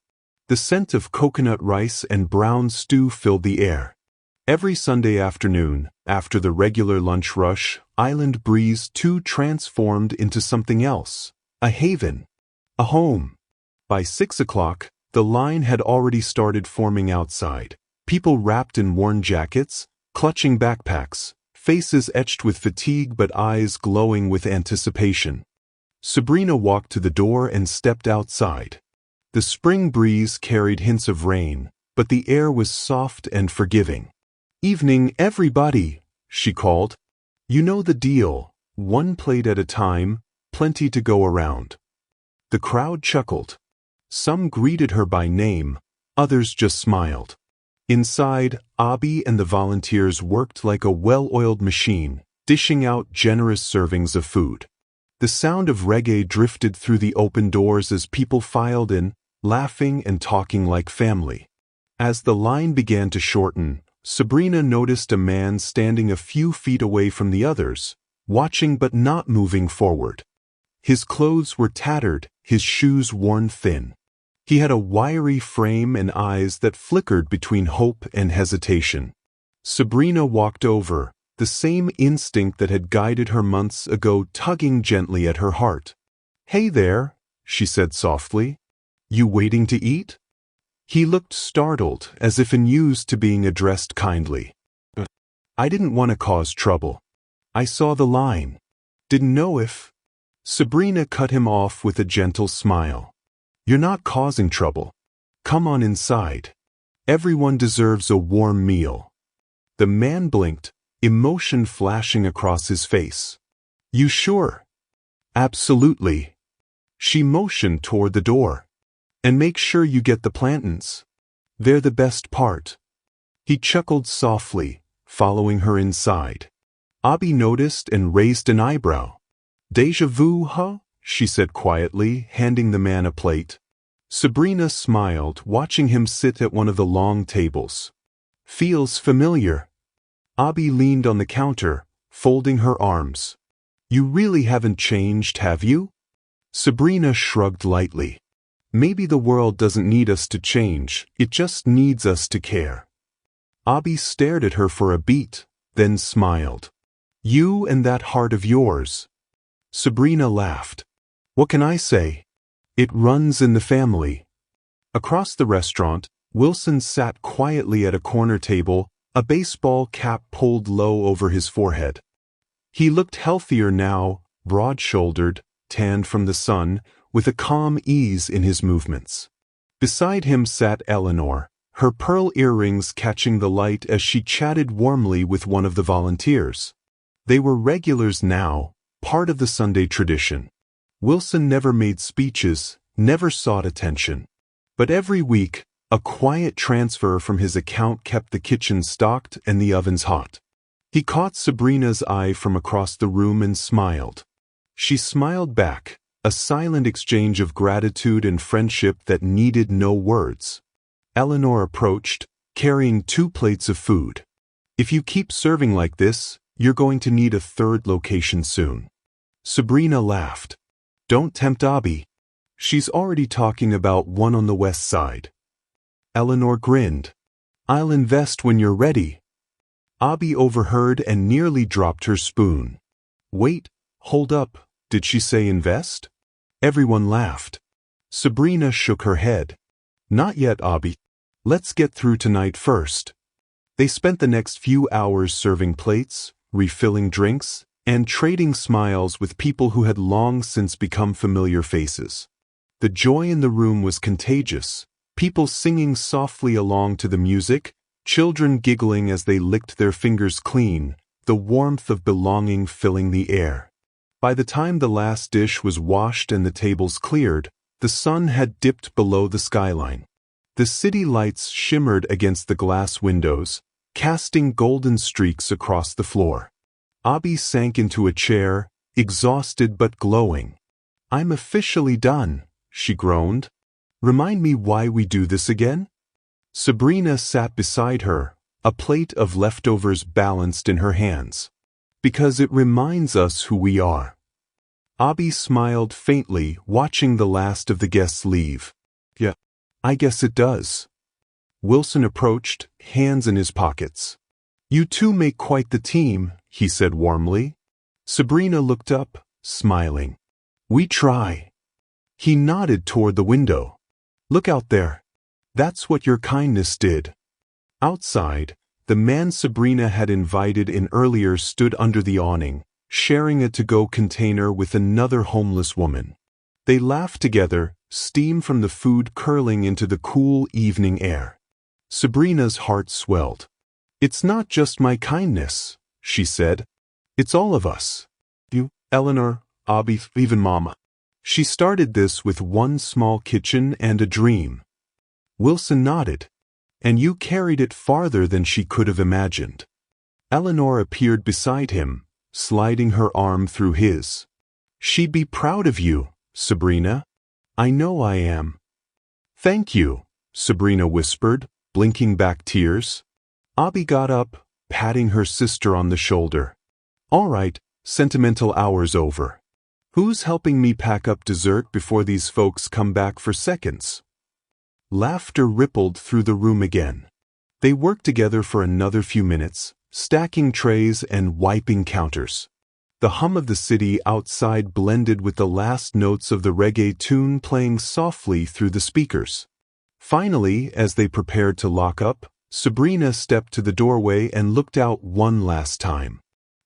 The scent of coconut rice and brown stew filled the air. Every Sunday afternoon, after the regular lunch rush, Island Breeze 2 transformed into something else, a haven, a home. By 6 o'clock, the line had already started forming outside, people wrapped in worn jackets, clutching backpacks, faces etched with fatigue but eyes glowing with anticipation. Sabrina walked to the door and stepped outside. The spring breeze carried hints of rain, but the air was soft and forgiving. "Evening, everybody," she called. "You know the deal, one plate at a time, plenty to go around." The crowd chuckled. Some greeted her by name, others just smiled. Inside, Abby and the volunteers worked like a well-oiled machine, dishing out generous servings of food. The sound of reggae drifted through the open doors as people filed in, laughing and talking like family. As the line began to shorten, Sabrina noticed a man standing a few feet away from the others, watching but not moving forward. His clothes were tattered, his shoes worn thin. He had a wiry frame and eyes that flickered between hope and hesitation. Sabrina walked over, the same instinct that had guided her months ago tugging gently at her heart. "Hey there," she said softly. "You waiting to eat?" He looked startled, as if unused to being addressed kindly. "I didn't want to cause trouble. I saw the line. Didn't know if—" Sabrina cut him off with a gentle smile. "You're not causing trouble. Come on inside. Everyone deserves a warm meal." The man blinked, emotion flashing across his face. "You sure?" "Absolutely." She motioned toward the door. "And make sure you get the plantains. They're the best part." He chuckled softly, following her inside. Abby noticed and raised an eyebrow. "Déjà vu, huh?" she said quietly, handing the man a plate. Sabrina smiled, watching him sit at one of the long tables. "Feels familiar." Abby leaned on the counter, folding her arms. "You really haven't changed, have you?" Sabrina shrugged lightly. "Maybe the world doesn't need us to change, it just needs us to care." Abby stared at her for a beat, then smiled. "You and that heart of yours." Sabrina laughed. "What can I say? It runs in the family." Across the restaurant, Wilson sat quietly at a corner table, a baseball cap pulled low over his forehead. He looked healthier now, broad-shouldered, tanned from the sun, with a calm ease in his movements. Beside him sat Eleanor, her pearl earrings catching the light as she chatted warmly with one of the volunteers. They were regulars now, part of the Sunday tradition. Wilson never made speeches, never sought attention. But every week, a quiet transfer from his account kept the kitchen stocked and the ovens hot. He caught Sabrina's eye from across the room and smiled. She smiled back, a silent exchange of gratitude and friendship that needed no words. Eleanor approached, carrying 2 plates of food. "If you keep serving like this, you're going to need a 3rd location soon." Sabrina laughed. "Don't tempt Abby. She's already talking about one on the west side." Eleanor grinned. "I'll invest when you're ready." Abby overheard and nearly dropped her spoon. "Wait, hold up, did she say invest?" Everyone laughed. Sabrina shook her head. "Not yet, Abby. Let's get through tonight first." They spent the next few hours serving plates, refilling drinks, and trading smiles with people who had long since become familiar faces. The joy in the room was contagious, people singing softly along to the music, children giggling as they licked their fingers clean, the warmth of belonging filling the air. By the time the last dish was washed and the tables cleared, the sun had dipped below the skyline. The city lights shimmered against the glass windows, casting golden streaks across the floor. Abby sank into a chair, exhausted but glowing. "I'm officially done," she groaned. "Remind me why we do this again?" Sabrina sat beside her, a plate of leftovers balanced in her hands. "Because it reminds us who we are." Abby smiled faintly, watching the last of the guests leave. "Yeah, I guess it does." Wilson approached, hands in his pockets. "You two make quite the team," he said warmly. Sabrina looked up, smiling. "We try." He nodded toward the window. "Look out there. That's what your kindness did." Outside, the man Sabrina had invited in earlier stood under the awning, sharing a to-go container with another homeless woman. They laughed together, steam from the food curling into the cool evening air. Sabrina's heart swelled. "It's not just my kindness," she said. "It's all of us. You, Eleanor, Abby, even Mama. She started this with one small kitchen and a dream." Wilson nodded. "And you carried it farther than she could have imagined." Eleanor appeared beside him, sliding her arm through his. "She'd be proud of you, Sabrina. I know I am." "Thank you," Sabrina whispered, blinking back tears. Abby got up, patting her sister on the shoulder. "All right, sentimental hour's over. Who's helping me pack up dessert before these folks come back for seconds?" Laughter rippled through the room again. They worked together for another few minutes, stacking trays and wiping counters. The hum of the city outside blended with the last notes of the reggae tune playing softly through the speakers. Finally, as they prepared to lock up, Sabrina stepped to the doorway and looked out one last time.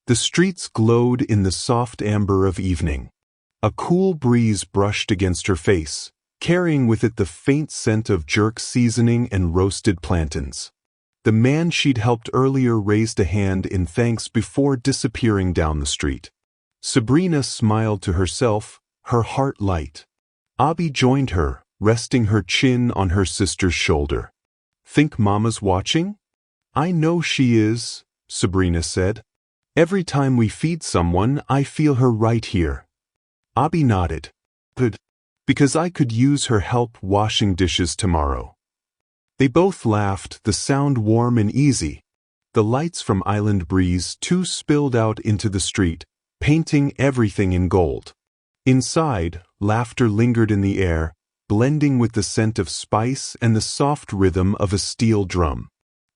The streets glowed in the soft amber of evening. A cool breeze brushed against her face, carrying with it the faint scent of jerk seasoning and roasted plantains. The man she'd helped earlier raised a hand in thanks before disappearing down the street. Sabrina smiled to herself, her heart light. Abby joined her, resting her chin on her sister's shoulder. "Think Mama's watching?" "I know she is," Sabrina said. "Every time we feed someone, I feel her right here." Abby nodded. "Good. Because I could use her help washing dishes tomorrow." They both laughed, the sound warm and easy. The lights from Island Breeze too spilled out into the street, painting everything in gold. Inside, laughter lingered in the air, blending with the scent of spice and the soft rhythm of a steel drum.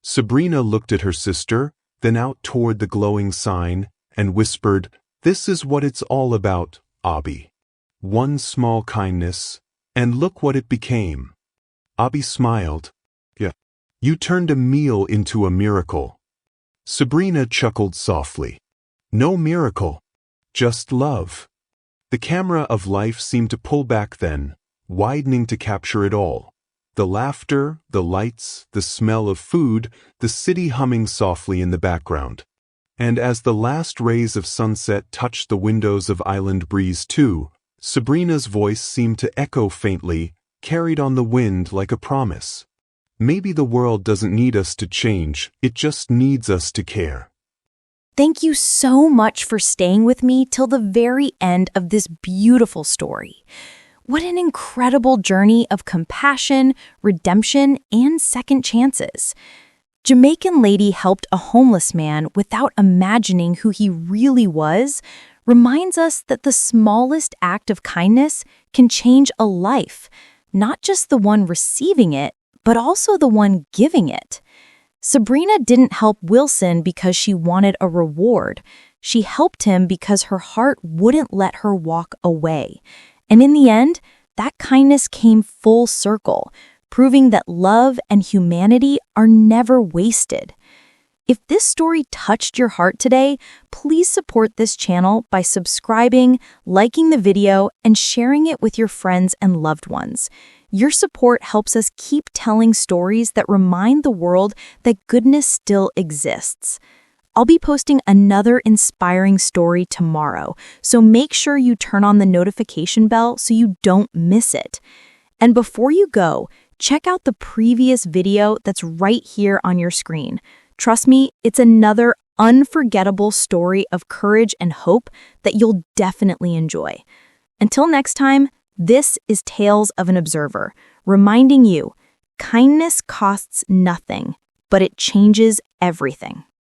Sabrina looked at her sister, then out toward the glowing sign, and whispered, "This is what it's all about, Abby. One small kindness, and look what it became." Abby smiled. "Yeah. You turned a meal into a miracle." Sabrina chuckled softly. "No miracle. Just love." The camera of life seemed to pull back then, widening to capture it all. The laughter, the lights, the smell of food, the city humming softly in the background. And as the last rays of sunset touched the windows of Island Breeze 2, Sabrina's voice seemed to echo faintly, carried on the wind like a promise. Maybe the world doesn't need us to change, it just needs us to care. Thank you so much for staying with me till the very end of this beautiful story. What an incredible journey of compassion, redemption, and second chances. Jamaican lady helped a homeless man without imagining who he really was, reminds us that the smallest act of kindness can change a life, not just the one receiving it, but also the one giving it. Sabrina didn't help Wilson because she wanted a reward. She helped him because her heart wouldn't let her walk away. And in the end, that kindness came full circle, proving that love and humanity are never wasted. If this story touched your heart today, please support this channel by subscribing, liking the video, and sharing it with your friends and loved ones. Your support helps us keep telling stories that remind the world that goodness still exists. I'll be posting another inspiring story tomorrow, so make sure you turn on the notification bell so you don't miss it. And before you go, check out the previous video that's right here on your screen. Trust me, it's another unforgettable story of courage and hope that you'll definitely enjoy. Until next time, this is Tales of an Observer, reminding you, kindness costs nothing, but it changes everything.